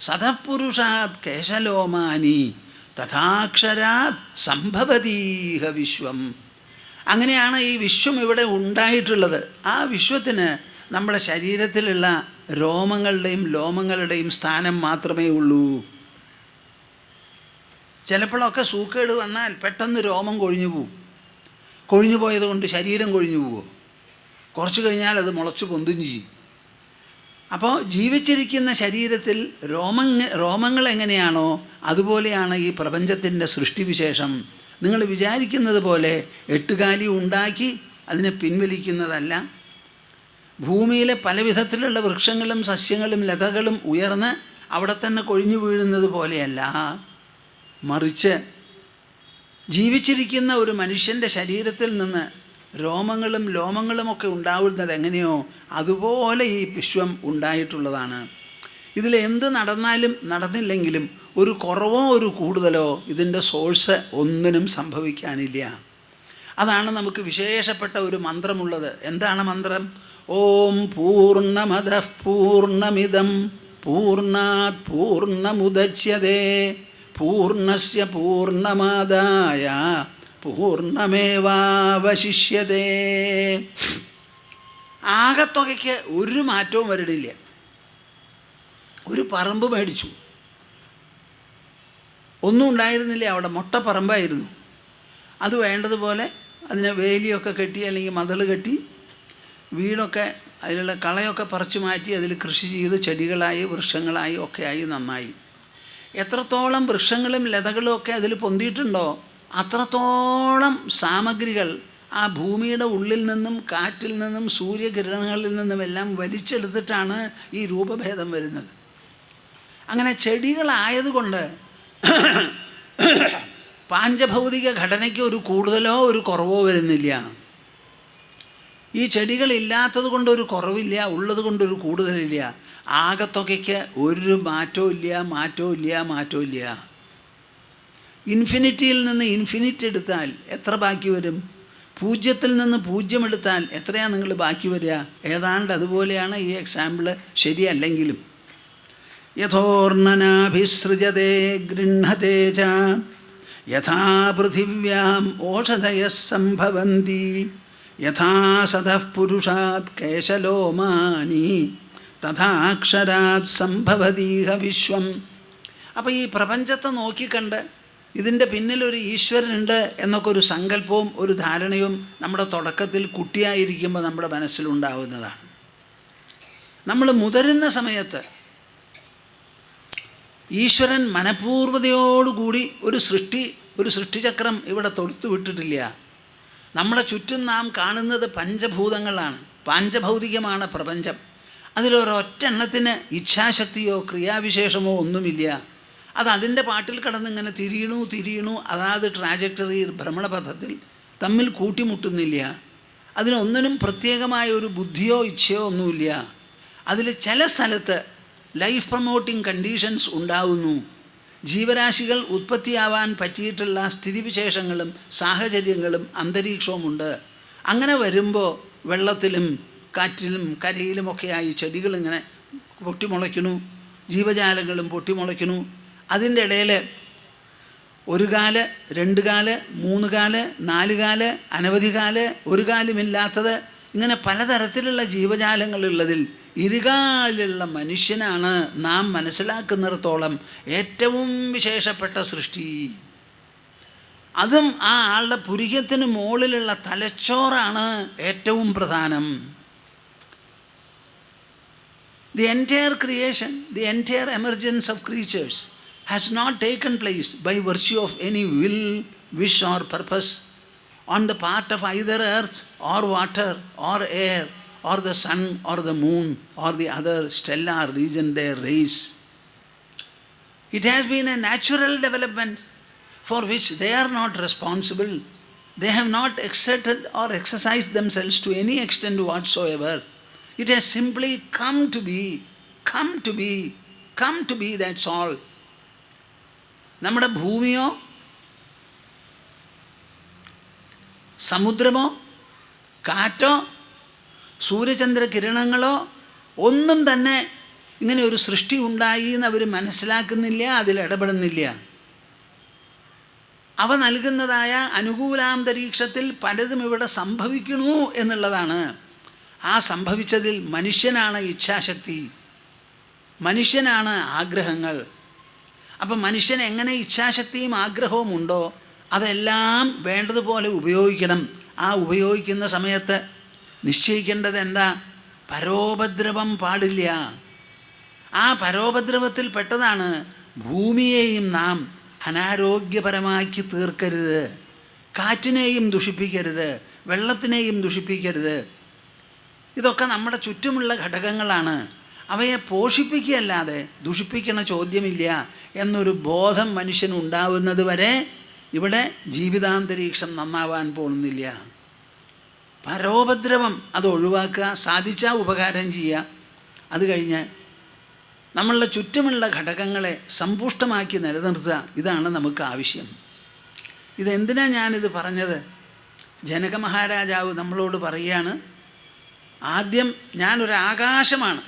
സതപുരുഷാത് കേശലോമാനി തഥാക്ഷരാത് സംഭവതീഹ വിശ്വം. അങ്ങനെയാണ് ഈ വിശ്വം ഇവിടെ ഉണ്ടായിട്ടുള്ളത്. ആ വിശ്വത്തിന് നമ്മുടെ ശരീരത്തിലുള്ള രോമങ്ങളുടെയും ലോമങ്ങളുടെയും സ്ഥാനം മാത്രമേ ഉള്ളൂ. ചിലപ്പോഴൊക്കെ സൂക്കേട് വന്നാൽ പെട്ടെന്ന് രോമം കൊഴിഞ്ഞു പോവും. കൊഴിഞ്ഞു പോയത് കൊണ്ട് ശരീരം കൊഴിഞ്ഞു പോവുമോ? കുറച്ച് കഴിഞ്ഞാൽ അത് മുളച്ച് പൊന്തും ചെയ്യും. അപ്പോൾ ജീവിച്ചിരിക്കുന്ന ശരീരത്തിൽ രോമങ്ങൾ എങ്ങനെയാണോ അതുപോലെയാണ് ഈ പ്രപഞ്ചത്തിൻ്റെ സൃഷ്ടിവിശേഷം. നിങ്ങൾ വിചാരിക്കുന്നത് പോലെ എട്ടുകാലി ഉണ്ടാക്കി അതിനെ പിൻവലിക്കുന്നതല്ല. ഭൂമിയിലെ പല വിധത്തിലുള്ള വൃക്ഷങ്ങളും സസ്യങ്ങളും ലതകളും ഉയർന്ന് അവിടെ തന്നെ കൊഴിഞ്ഞു വീഴുന്നത് പോലെയല്ല, മറിച്ച് ജീവിച്ചിരിക്കുന്ന ഒരു മനുഷ്യൻ്റെ ശരീരത്തിൽ നിന്ന് രോമങ്ങളും ലോമങ്ങളുമൊക്കെ ഉണ്ടാവുന്നത് എങ്ങനെയോ അതുപോലെ ഈ വിശ്വം ഉണ്ടായിട്ടുള്ളതാണ്. ഇതിൽ എന്ത് നടന്നാലും നടന്നില്ലെങ്കിലും ഒരു കുറവോ ഒരു കൂടുതലോ ഇതിൻ്റെ സോഴ്സ് ഒന്നിനും സംഭവിക്കാനില്ല. അതാണ് നമുക്ക് വിശേഷപ്പെട്ട ഒരു മന്ത്രമുള്ളത്. എന്താണ് മന്ത്രം? ഓം പൂർണ്ണമദഃ പൂർണ്ണമിദം പൂർണ്ണാത് പൂർണ്ണമുദച്യതേ പൂർണ്ണസ്യ പൂർണ്ണമാദായ പൂർണ്ണമേവാവശിഷ്യതേ. ആകത്തുകയ്ക്ക് ഒരു മാറ്റവും വരണില്ല. ഒരു പറമ്പ് മേടിച്ചു, ഒന്നും ഉണ്ടായിരുന്നില്ല, അവിടെ മൊട്ടപ്പറമ്പായിരുന്നു. അത് വേണ്ടതുപോലെ അതിനെ വേലിയൊക്കെ കെട്ടി അല്ലെങ്കിൽ മതിൽ കെട്ടി വീടൊക്കെ അതിലുള്ള കളയൊക്കെ പറിച്ചു മാറ്റി അതിൽ കൃഷി ചെയ്ത് ചെടികളായി വൃക്ഷങ്ങളായി ഒക്കെയായി നന്നായി. എത്രത്തോളം വൃക്ഷങ്ങളും ലതകളും ഒക്കെ അതിൽ പൊന്തിയിട്ടുണ്ടോ അത്രത്തോളം സാമഗ്രികൾ ആ ഭൂമിയുടെ ഉള്ളിൽ നിന്നും കാറ്റിൽ നിന്നും സൂര്യകിരണങ്ങളിൽ നിന്നുമെല്ലാം വലിച്ചെടുത്തിട്ടാണ് ഈ രൂപഭേദം വരുന്നത്. അങ്ങനെ ചെടികളായതുകൊണ്ട് പാഞ്ചഭൗതിക ഘടനയ്ക്ക് ഒരു കൂടുതലോ ഒരു കുറവോ വരുന്നില്ല. ഈ ചെടികളില്ലാത്തത് കൊണ്ടൊരു കുറവില്ല, ഉള്ളത് കൊണ്ടൊരു കൂടുതലില്ല. ആകത്തുകയ്ക്ക് ഒരു മാറ്റവും ഇല്ല. ഇൻഫിനിറ്റിയിൽ നിന്ന് ഇൻഫിനിറ്റ് എടുത്താൽ എത്ര ബാക്കി വരും? പൂജ്യത്തിൽ നിന്ന് പൂജ്യം എടുത്താൽ എത്രയാണ് നിങ്ങൾ ബാക്കി വരിക? ഏതാണ്ട് അതുപോലെയാണ് ഈ എക്സാമ്പിൾ, ശരിയല്ലെങ്കിലും. യഥോർണനാഭിസൃജതേ ഗൃഹ്ണതേ ച യഥാ പൃഥിവ്യാം ഓഷധയഃ സംഭവന്തി യഥാ സതഃ പുരുഷാത് കേശലോമാനി തഥാക്ഷരാത് സംഭവതീഹ വിശ്വം. അപ്പോൾ ഈ പ്രപഞ്ചത്തെ നോക്കിക്കണ്ട് ഇതിൻ്റെ പിന്നിലൊരു ഈശ്വരനുണ്ട് എന്നൊക്കെ ഒരു സങ്കല്പവും ഒരു ധാരണയും നമ്മുടെ തുടക്കത്തിൽ കുട്ടിയായിരിക്കുമ്പോൾ നമ്മുടെ മനസ്സിലുണ്ടാവുന്നതാണ്. നമ്മൾ മുതിരുന്ന സമയത്ത് ഈശ്വരൻ മനഃപൂർവ്വതയോടുകൂടി ഒരു സൃഷ്ടിചക്രം ഇവിടെ തൊടുത്തു വിട്ടിട്ടില്ല. നമ്മുടെ ചുറ്റും നാം കാണുന്നത് പഞ്ചഭൂതങ്ങളാണ്, പാഞ്ചഭൗതികമാണ് പ്രപഞ്ചം. അതിലൊരൊറ്റ എണ്ണത്തിന് ഇച്ഛാശക്തിയോ ക്രിയാവിശേഷമോ ഒന്നുമില്ല. അത് അതിൻ്റെ പാട്ടിൽ കിടന്നിങ്ങനെ തിരിയണു, അതാത് ട്രാജക്ടറി ഭ്രമണപഥത്തിൽ തമ്മിൽ കൂട്ടിമുട്ടുന്നില്ല. അതിനൊന്നിനും പ്രത്യേകമായ ഒരു ബുദ്ധിയോ ഇച്ഛയോ ഒന്നുമില്ല. അതിൽ ചില സ്ഥലത്ത് ലൈഫ് പ്രൊമോട്ടിംഗ് കണ്ടീഷൻസ് ഉണ്ടാവുന്നു. ജീവരാശികൾ ഉത്പത്തിയാവാൻ പറ്റിയിട്ടുള്ള സ്ഥിതിവിശേഷങ്ങളും സാഹചര്യങ്ങളും അന്തരീക്ഷവുമുണ്ട്. അങ്ങനെ വരുമ്പോൾ വെള്ളത്തിലും കാറ്റിലും കരയിലുമൊക്കെയായി ചെടികളിങ്ങനെ പൊട്ടിമുളയ്ക്കണു, ജീവജാലങ്ങളും പൊട്ടിമുളയ്ക്കണു. അതിൻ്റെ ഇടയിൽ ഒരു കാല്, രണ്ട് കാല്, മൂന്ന് കാല്, നാല് കാല്, അനവധി കാല്, ഒരു കാലുമില്ലാത്തത്, ഇങ്ങനെ പലതരത്തിലുള്ള ജീവജാലങ്ങളുള്ളതിൽ ഇരുകാലുള്ള മനുഷ്യനാണ് നാം മനസ്സിലാക്കുന്നിടത്തോളം ഏറ്റവും വിശേഷപ്പെട്ട സൃഷ്ടി. അതും ആ ആളുടെ പുരികത്തിന് മുകളിലുള്ള തലച്ചോറാണ് ഏറ്റവും പ്രധാനം. The entire creation, the entire emergence of creatures has not taken place by virtue of any will, wish or purpose on the part of either earth or water or air or the sun or the moon or the other stellar region they raise. It has been a natural development for which they are not responsible. They have not exerted or exercised themselves to any extent whatsoever. It has simply come to be, that's all. നമ്മുടെ ഭൂമിയോ സമുദ്രമോ കാറ്റോ സൂര്യചന്ദ്ര കിരണങ്ങളോ ഒന്നും തന്നെ ഇങ്ങനെ ഒരു സൃഷ്ടി ഉണ്ടായി എന്ന് അവർ മനസ്സിലാക്കുന്നില്ല, അതിലിടപെടുന്നില്ല. അവ നൽകുന്നതായ അനുകൂലാന്തരീക്ഷത്തിൽ പലതും ഇവിടെ സംഭവിക്കണു എന്നുള്ളതാണ്. ആ സംഭവിച്ചതിൽ മനുഷ്യനാണ് ഇച്ഛാശക്തി, മനുഷ്യനാണ് ആഗ്രഹങ്ങൾ. അപ്പം മനുഷ്യൻ എങ്ങനെ ഇച്ഛാശക്തിയും ആഗ്രഹവും ഉണ്ടോ അതെല്ലാം വേണ്ടതുപോലെ ഉപയോഗിക്കണം. ആ ഉപയോഗിക്കുന്ന സമയത്ത് നിശ്ചയിക്കേണ്ടത് എന്താ? പരോപദ്രവം പാടില്ല. ആ പരോപദ്രവത്തിൽ പെട്ടതാണ് ഭൂമിയെയും നാം അനാരോഗ്യപരമാക്കി തീർക്കരുത്, കാറ്റിനെയും ദുഷിപ്പിക്കരുത്, വെള്ളത്തിനെയും ദുഷിപ്പിക്കരുത്. ഇതൊക്കെ നമ്മുടെ ചുറ്റുമുള്ള ഘടകങ്ങളാണ്. അവയെ പോഷിപ്പിക്കുകയല്ലാതെ ദുഷിപ്പിക്കണ ചോദ്യമില്ല എന്നൊരു ബോധം മനുഷ്യനുണ്ടാവുന്നത് വരെ ഇവിടെ ജീവിതാന്തരീക്ഷം നന്നാവാൻ പോകുന്നില്ല. പരോപദ്രവം അത് ഒഴിവാക്കുക, സാധിച്ചാൽ ഉപകാരം ചെയ്യുക. അത് കഴിഞ്ഞ് നമ്മളുടെ ചുറ്റുമുള്ള ഘടകങ്ങളെ സമ്പുഷ്ടമാക്കി നിലനിർത്തുക. ഇതാണ് നമുക്ക് ആവശ്യം. ഇതെന്തിനാണ് ഞാനിത് പറഞ്ഞത്? ജനക മഹാരാജാവ് നമ്മളോട് പറയുകയാണ്, ആദ്യം ഞാനൊരു ആകാശമാണ്,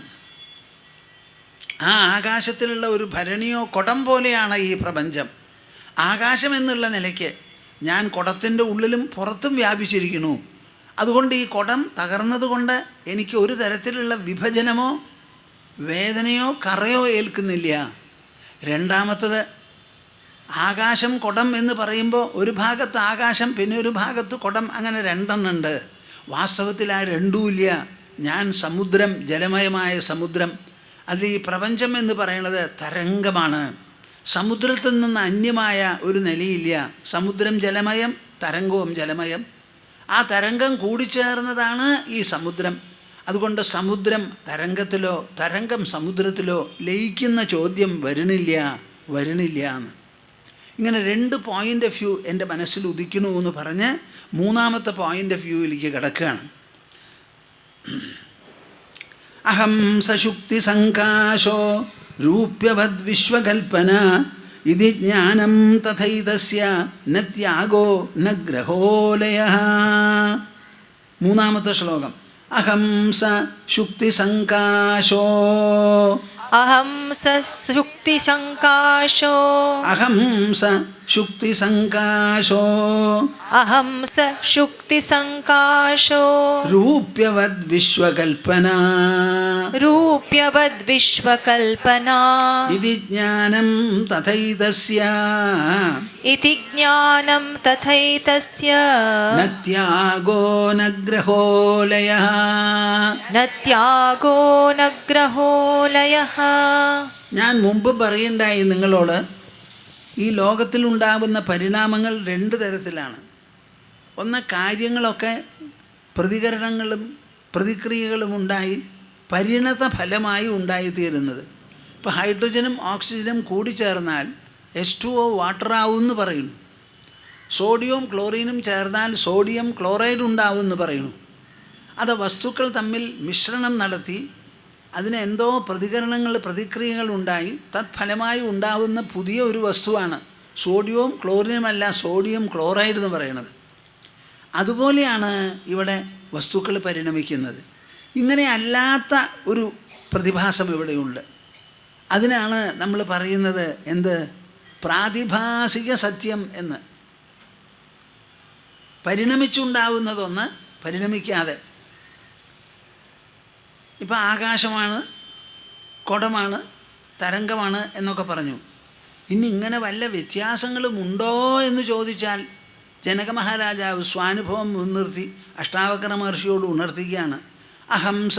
ആ ആകാശത്തിലുള്ള ഒരു ഭരണിയോ കുടം പോലെയാണ് ഈ പ്രപഞ്ചം. ആകാശം എന്നുള്ള നിലയ്ക്ക് ഞാൻ കുടത്തിൻ്റെ ഉള്ളിലും പുറത്തും വ്യാപിച്ചിരിക്കുന്നു. അതുകൊണ്ട് ഈ കുടം തകർന്നതുകൊണ്ട് എനിക്ക് ഒരു തരത്തിലുള്ള വിഭജനമോ വേദനയോ കറയോ ഏൽക്കുന്നില്ല. രണ്ടാമത്തത്, ആകാശം കുടം എന്ന് പറയുമ്പോൾ ഒരു ഭാഗത്ത് ആകാശം പിന്നെ ഒരു ഭാഗത്ത് കുടം, അങ്ങനെ രണ്ടെണ്ണുണ്ട്. വാസ്തവത്തിൽ ആ രണ്ടുമില്ല. ഞാൻ സമുദ്രം, ജലമയമായ സമുദ്രം. അതിൽ ഈ പ്രപഞ്ചം എന്ന് പറയുന്നത് തരംഗമാണ്. സമുദ്രത്തിൽ നിന്ന് അന്യമായ ഒരു നിലയില്ല. സമുദ്രം ജലമയം, തരംഗവും ജലമയം. ആ തരംഗം കൂടിച്ചേർന്നതാണ് ഈ സമുദ്രം. അതുകൊണ്ട് സമുദ്രം തരംഗത്തിലോ തരംഗം സമുദ്രത്തിലോ ലയിക്കുന്ന ചോദ്യം വരണില്ല എന്ന്. ഇങ്ങനെ രണ്ട് പോയിൻ്റ് ഓഫ് വ്യൂ എൻ്റെ മനസ്സിൽ ഉദിക്കണു എന്ന് പറഞ്ഞ് മൂന്നാമത്തെ പോയിൻ്റ് ഓഫ് വ്യൂവിലേക്ക് കിടക്കുകയാണ്. അഹം സശുക്തി സങ്കാശോ രൂപ്യവദ് വിശ്വകൽപ്പന ഇതി ജ്ഞാനം തഥൈതസ്യ ന ത്യാഗോ ന ഗ്രഹോലയഃ. മൂന്നാമത്തെ ശ്ലോകം. അഹം സ ശുക്തിസങ്കാശോ. അഹം സുക്തിസങ്കാശോ. അഹം സ ശുക്തിസങ്കാശോ. അഹം ശുക്തിസങ്കാശോ. രൂപ്യവദ് വിശ്വകൽപ്പന. രൂപ്യവദ് വിശ്വകൽപ്പന. ഇതി ജ്ഞാനം തഥൈതസ്യ. ഇതി ജ്ഞാനം തഥൈതസ്യ. ന ത്യാഗോ ന ഗ്രഹോലയഃ. ന ത്യാഗോ ന ഗ്രഹോലയഃ. ഞാൻ മുമ്പ് പറയുണ്ടായി നിങ്ങളോട്, ഈ ലോകത്തിലുണ്ടാകുന്ന പരിണാമങ്ങൾ രണ്ട് തരത്തിലാണ്. ഒന്ന്, കാര്യങ്ങളൊക്കെ പ്രതികരണങ്ങളും പ്രതിക്രിയകളും ഉണ്ടായി പരിണത ഫലമായി ഉണ്ടായിത്തീരുന്നത്. ഇപ്പോൾ ഹൈഡ്രജനും ഓക്സിജനും കൂടിച്ചേർന്നാൽ H2O വാട്ടറാവും എന്ന് പറയുന്നു. സോഡിയവും ക്ലോറിനും ചേർന്നാൽ സോഡിയം ക്ലോറൈഡ് ഉണ്ടാവും എന്ന് പറയുന്നു. അത് വസ്തുക്കൾ തമ്മിൽ മിശ്രണം നടത്തി അതിന് എന്തോ പ്രതികരണങ്ങൾ പ്രതിക്രിയകൾ ഉണ്ടായി തത്ഫലമായി ഉണ്ടാവുന്ന പുതിയ ഒരു വസ്തുവാണ് സോഡിയവും ക്ലോറിനുമല്ല സോഡിയം ക്ലോറൈഡ് എന്ന് പറയുന്നത്. അതുപോലെയാണ് ഇവിടെ വസ്തുക്കൾ പരിണമിക്കുന്നത്. ഇങ്ങനെ അല്ലാത്ത ഒരു പ്രതിഭാസം ഇവിടെയുണ്ട്. അതിനാണ് നമ്മൾ പറയുന്നത് എന്ത്? പ്രാതിഭാസിക സത്യം എന്ന്. പരിണമിച്ചുണ്ടാവുന്നതൊന്ന് പരിണമിക്കാതെ. ഇപ്പം ആകാശമാണ്, കുടമാണ്, തരംഗമാണ് എന്നൊക്കെ പറഞ്ഞു. ഇനി ഇങ്ങനെ വല്ല വ്യത്യാസങ്ങളും ഉണ്ടോ എന്ന് ചോദിച്ചാൽ ജനക മഹാരാജാവ് സ്വാനുഭവം മുൻനിർത്തി അഷ്ടാവക്ര മഹർഷിയോട് ഉണർത്തുകയാണ്. അഹംസ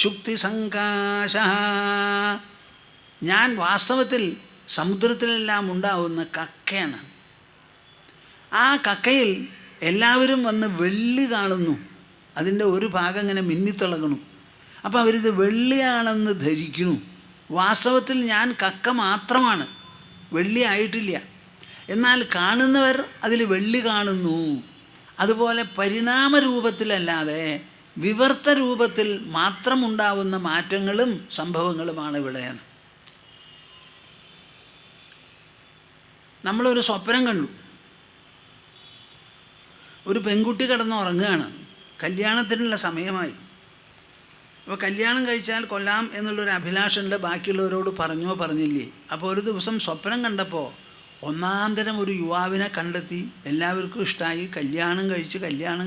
ശുക്തിസങ്കാശ. ഞാൻ വാസ്തവത്തിൽ സമുദ്രത്തിലെല്ലാം ഉണ്ടാവുന്ന കക്കയാണ്. ആ കക്കയിൽ എല്ലാവരും വന്ന് വെള്ളി കാണുന്നു. അതിൻ്റെ ഒരു ഭാഗം ഇങ്ങനെ മിന്നിത്തിളങ്ങണു. അപ്പോൾ അവരിത് വെള്ളിയാണെന്ന് ധരിക്കുന്നു. വാസ്തവത്തിൽ ഞാൻ കക്ക മാത്രമാണ്, വെള്ളി ആയിട്ടില്ല. എന്നാൽ കാണുന്നവർ അതിൽ വെള്ളി കാണുന്നു. അതുപോലെ പരിണാമരൂപത്തിലല്ലാതെ വിവർത്ത രൂപത്തിൽ മാത്രമുണ്ടാവുന്ന മാറ്റങ്ങളും സംഭവങ്ങളുമാണ് ഇവിടെയാണ്. നമ്മളൊരു സ്വപ്നം കണ്ടു. ഒരു പെൺകുട്ടി കിടന്നുറങ്ങുകയാണ്. കല്യാണത്തിനുള്ള സമയമായി. അപ്പോൾ കല്യാണം കഴിച്ചാൽ കൊല്ലാം എന്നുള്ളൊരു അഭിലാഷമുണ്ട്. ബാക്കിയുള്ളവരോട് പറഞ്ഞോ പറഞ്ഞില്ലേ. അപ്പോൾ ഒരു ദിവസം സ്വപ്നം കണ്ടപ്പോൾ ഒന്നാന്തരം ഒരു യുവാവിനെ കണ്ടെത്തി. എല്ലാവർക്കും ഇഷ്ടമായി. കല്യാണം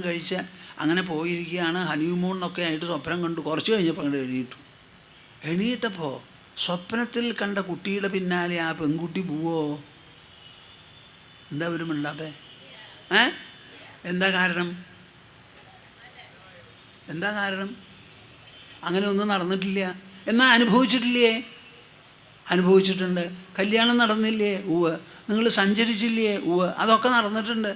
കഴിച്ച് അങ്ങനെ പോയിരിക്കുകയാണ്. ഹണിമൂൺ എന്നൊക്കെ ആയിട്ട് സ്വപ്നം കണ്ടു. കുറച്ച് കഴിഞ്ഞപ്പോൾ അങ്ങോട്ട് എണീറ്റപ്പോൾ സ്വപ്നത്തിൽ കണ്ട കുട്ടിയുടെ പിന്നാലെ ആ പെൺകുട്ടി പോവോ? എന്താ ഒരു മിണ്ടാതെ? എന്താ കാരണം? അങ്ങനെ ഒന്നും നടന്നിട്ടില്ല. എന്നാൽ അനുഭവിച്ചിട്ടില്ലേ? അനുഭവിച്ചിട്ടുണ്ട്. കല്യാണം നടന്നില്ലേ? ഉവ്വ്. നിങ്ങൾ സഞ്ചരിച്ചില്ലേ? ഉവ്വ്. അതൊക്കെ നടന്നിട്ടുണ്ട്.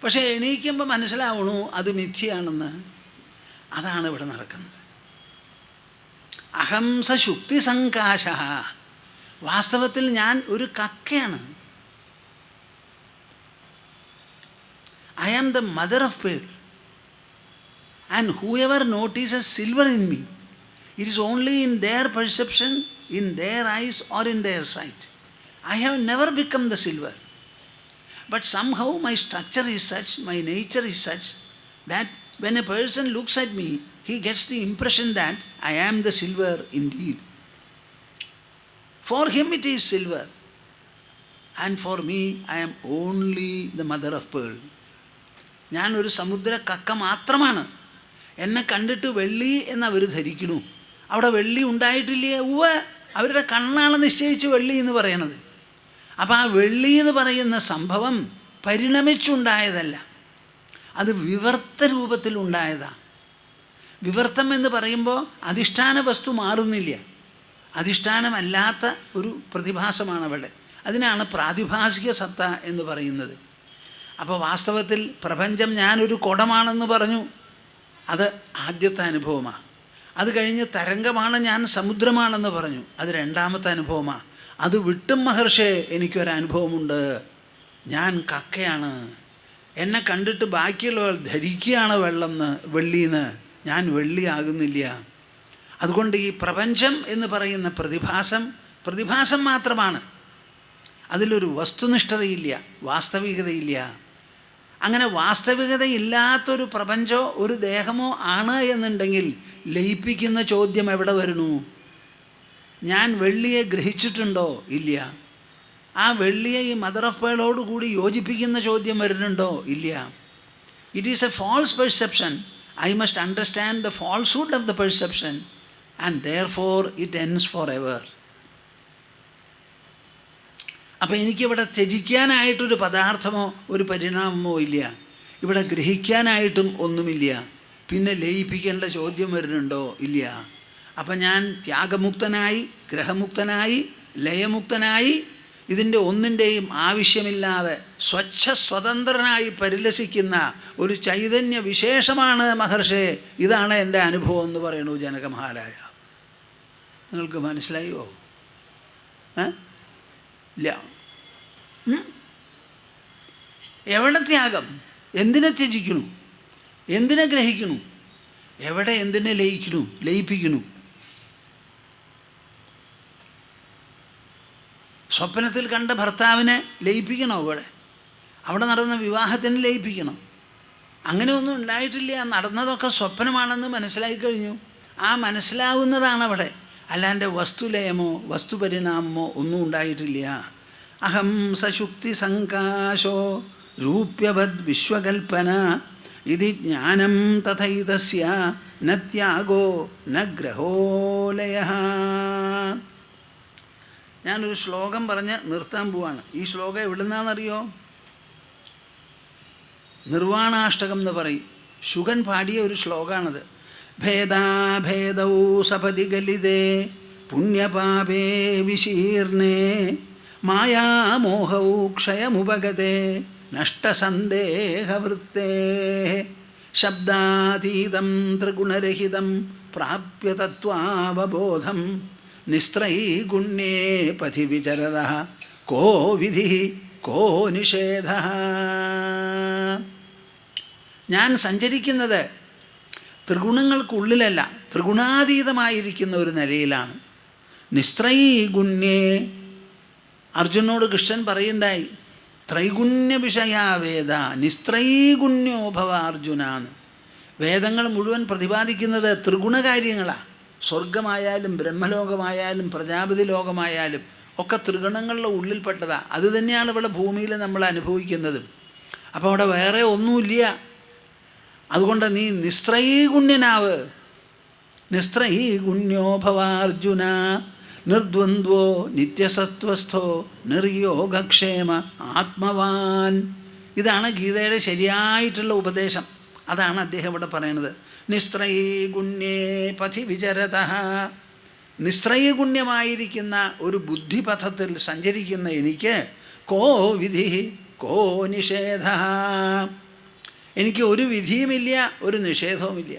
പക്ഷേ എണീക്കുമ്പോൾ മനസ്സിലാവണു അത് മിഥ്യയാണെന്ന്. അതാണ് ഇവിടെ നടക്കുന്നത്. അഹംസ ശുക്തിസങ്കാശ. വാസ്തവത്തിൽ ഞാൻ ഒരു കക്കയാണ്. I am the mother of pearl. And whoever notices silver in me, it is only in their perception, in their eyes or in their sight. I have never become the silver. But somehow my structure is such, my nature is such, that when a person looks at me, he gets the impression that I am the silver indeed. For him it is silver. And for me, I am only the mother of pearl. ഞാനൊരു സമുദ്ര കക്ക മാത്രമാണ്. എന്നെ കണ്ടിട്ട് വെള്ളി എന്നവർ ധരിക്കണു. അവിടെ വെള്ളി ഉണ്ടായിട്ടില്ലേ? ഉവ്വ്. അവരുടെ കണ്ണാണ് നിശ്ചയിച്ച് വെള്ളി എന്ന് പറയണത്. അപ്പോൾ ആ വെള്ളി എന്ന് പറയുന്ന സംഭവം പരിണമിച്ചുണ്ടായതല്ല, അത് വിവർത്ത രൂപത്തിലുണ്ടായതാണ്. വിവർത്തം എന്ന് പറയുമ്പോൾ അധിഷ്ഠാന വസ്തു മാറുന്നില്ല. അധിഷ്ഠാനമല്ലാത്ത ഒരു പ്രതിഭാസമാണ് അവിടെ. അതിനാണ് പ്രാതിഭാസിക സത്ത എന്ന് പറയുന്നത്. അപ്പോൾ വാസ്തവത്തിൽ പ്രപഞ്ചം ഞാനൊരു കുടമാണെന്ന് പറഞ്ഞു. അത് ആദ്യത്തെ അനുഭവമാണ്. അത് കഴിഞ്ഞ് തരംഗമാണ് ഞാൻ സമുദ്രമാണെന്ന് പറഞ്ഞു. അത് രണ്ടാമത്തെ അനുഭവമാണ്. അത് വിട്ടും മഹർഷേ എനിക്കൊരനുഭവമുണ്ട്. ഞാൻ കക്കയാണ്. എന്നെ കണ്ടിട്ട് ബാക്കിയുള്ളവർ ധരിക്കുകയാണ് വെള്ളിന്ന്. ഞാൻ വെള്ളിയാകുന്നില്ല. അതുകൊണ്ട് ഈ പ്രപഞ്ചം എന്ന് പറയുന്ന പ്രതിഭാസം മാത്രമാണ്. അതിലൊരു വസ്തുനിഷ്ഠതയില്ല, വാസ്തവികതയില്ല. അങ്ങനെ വാസ്തവികതയില്ലാത്തൊരു പ്രപഞ്ചമോ ഒരു ദേഹമോ ആണ് എന്നുണ്ടെങ്കിൽ ലയിപ്പിക്കുന്ന ചോദ്യം എവിടെ വരുന്നു? ഞാൻ വെള്ളിയെ ഗ്രഹിച്ചിട്ടുണ്ടോ? ഇല്ല. ആ വെള്ളിയെ ഈ മദർ ഓഫ് പേളോട് കൂടി യോജിപ്പിക്കുന്ന ചോദ്യം വരുന്നുണ്ടോ? ഇല്ല. It is a false perception. I must understand the falsehood of the perception and therefore it ends forever. അപ്പോൾ എനിക്കിവിടെ ത്യജിക്കാനായിട്ടൊരു പദാർത്ഥമോ ഒരു പരിണാമമോ ഇല്ല, ഇവിടെ ഗ്രഹിക്കാനായിട്ടും ഒന്നുമില്ല. പിന്നെ ലയിപ്പിക്കേണ്ട ചോദ്യം വരുന്നുണ്ടോ? ഇല്ല. അപ്പം ഞാൻ ത്യാഗമുക്തനായി, ഗ്രഹമുക്തനായി, ലയമുക്തനായി, ഇതിൻ്റെ ഒന്നിൻ്റെയും ആവശ്യമില്ലാതെ സ്വതന്ത്രനായി പരിലസിക്കുന്ന ഒരു ചൈതന്യ വിശേഷമാണ് മഹർഷേ. ഇതാണ് എൻ്റെ അനുഭവം എന്ന് പറയണു ജനക മഹാരാജ. നിങ്ങൾക്ക് മനസ്സിലായോ? ഇല്ല. എവിടെ ത്യാഗം? എന്തിനെ ത്യജിക്കണു? എന്തിനെ ഗ്രഹിക്കണു? എവിടെ എന്തിനെ ലയിപ്പിക്കണു? സ്വപ്നത്തിൽ കണ്ട ഭർത്താവിനെ ലയിപ്പിക്കണോ? അവിടെ നടന്ന വിവാഹത്തിന് ലയിപ്പിക്കണം? അങ്ങനെയൊന്നും ഉണ്ടായിട്ടില്ല. നടന്നതൊക്കെ സ്വപ്നമാണെന്ന് മനസ്സിലായി കഴിഞ്ഞു. ആ മനസ്സിലാവുന്നതാണ് അവിടെ, അല്ലാണ്ട് വസ്തുലയമോ വസ്തുപരിണാമമോ ഒന്നും ഉണ്ടായിട്ടില്ല. അഹം സശുക്തി സങ്കാശോ രൂപ്യവദ് വിശ്വകൽപ്പന ഇതി ജ്ഞാനം തഥൈതസ്യ ന ത്യാഗോ ന ഗ്രഹോലയഃ. ഞാനൊരു ശ്ലോകം പറഞ്ഞ് നിർത്താൻ പോവാണ്. ഈ ശ്ലോകം എവിടുന്നാണെന്നറിയോ? നിർവാണാഷ്ടകം എന്ന് പറയും. ശുഗൻ പാടിയ ഒരു ശ്ലോകമാണത്. ഭേദാഭേദൗ സപതി ഗലിതേ പുണ്യപാപേ വിശീർണേ മായാമോഹൗ ക്ഷയമുപഗതേ നഷ്ടസന്ദേഹവൃത്തേ ശബ്ദാതീതം ത്രിഗുണരഹിതം പ്രാപ്യ തത്വാവബോധം നിസ്ത്രൈഗുണ്യേ പഥി വിചരതഃ കോ വിധിഃ കോ നിഷേധഃ. ഞാൻ സഞ്ചരിക്കുന്നത് ത്രിഗുണങ്ങൾക്കുള്ളിലല്ല, ത്രിഗുണാതീതമായിരിക്കുന്ന ഒരു നിലയിലാണ്. നിസ്ത്രൈഗുണ്യേ, അർജുനോട് കൃഷ്ണൻ പറയുണ്ടായി, ത്രൈഗുണ്യ വിഷയാ വേദ നിസ്ത്രൈഗുണ്യോ ഭവ അർജുനാന്ന്. വേദങ്ങൾ മുഴുവൻ പ്രതിപാദിക്കുന്നത് ത്രിഗുണകാര്യങ്ങളാണ്. സ്വർഗമായാലും ബ്രഹ്മലോകമായാലും പ്രജാപതി ലോകമായാലും ഒക്കെ ത്രിഗുണങ്ങളുടെ ഉള്ളിൽപ്പെട്ടതാണ്. അത് തന്നെയാണ് ഇവിടെ ഭൂമിയിൽ നമ്മൾ അനുഭവിക്കുന്നത്. അപ്പോൾ അവിടെ വേറെ ഒന്നുമില്ല. അതുകൊണ്ട് നീ നിസ്ത്രൈഗുണ്യനാവ്. നിസ്ത്രൈഗുണ്യോ ഭവ അർജുന നിർദ്വന്ദ്വോ നിത്യസത്വസ്ഥോ നിർയോഗക്ഷേമ ആത്മവാൻ. ഇതാണ് ഗീതയുടെ ശരിയായിട്ടുള്ള ഉപദേശം. അതാണ് അദ്ദേഹം ഇവിടെ പറയണത്. നിസ്ത്രൈഗുണ്യേ പഥി വിചരതഃ. നിസ്ത്രൈഗുണ്യമായിരിക്കുന്ന ഒരു ബുദ്ധിപഥത്തിൽ സഞ്ചരിക്കുന്ന എനിക്ക് കോ വിധി കോ നിഷേധഃ. എനിക്ക് ഒരു വിധിയുമില്ല, ഒരു നിഷേധവുമില്ല.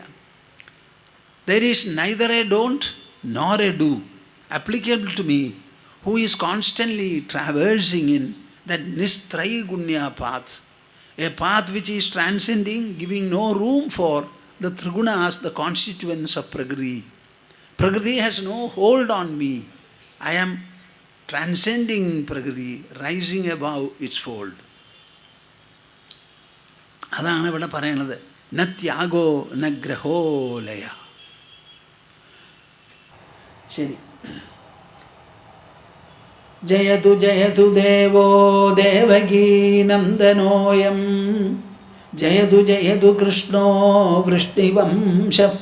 There is neither a don't nor a do applicable to me, who is constantly traversing in that nistraigunya path, a path which is transcending, giving no room for the trigunas, the constituents of Prakriti. Prakriti has no hold on me. I am transcending Prakriti, rising above its fold. അതാണ് ഇവിടെ പറയണത്. ന Thiago ന ഗ്രഹോലയ. ശരി. ജയതു ജയതു ദേവോ ദേവകീനന്ദനോയം ജയതു ജയതു കൃഷ്ണോ വൃഷ്ണിവംശപ്രദീപഃ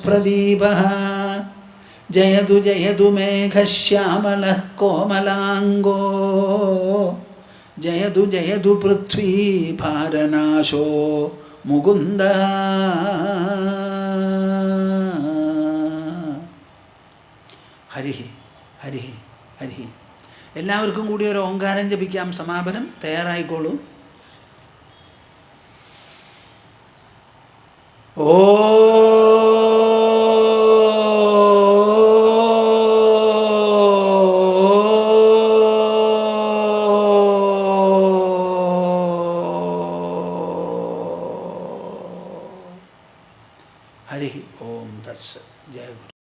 ജയതു ജയതു മേഘശ്യാമളഃ കോമലാംഗോ ജയതു ജയതു പൃഥ്വീ ഭാരനാശോ മുകുന്ദ. ഹരി ഹരി ഹരി. എല്ലാവർക്കും കൂടി ഒരു ഓങ്കാരം ജപിക്കാം. സമാപനം തയ്യാറായിക്കോളൂ. ഓ ഹരി ഓം തത്സത്. ജയ ഗുരു.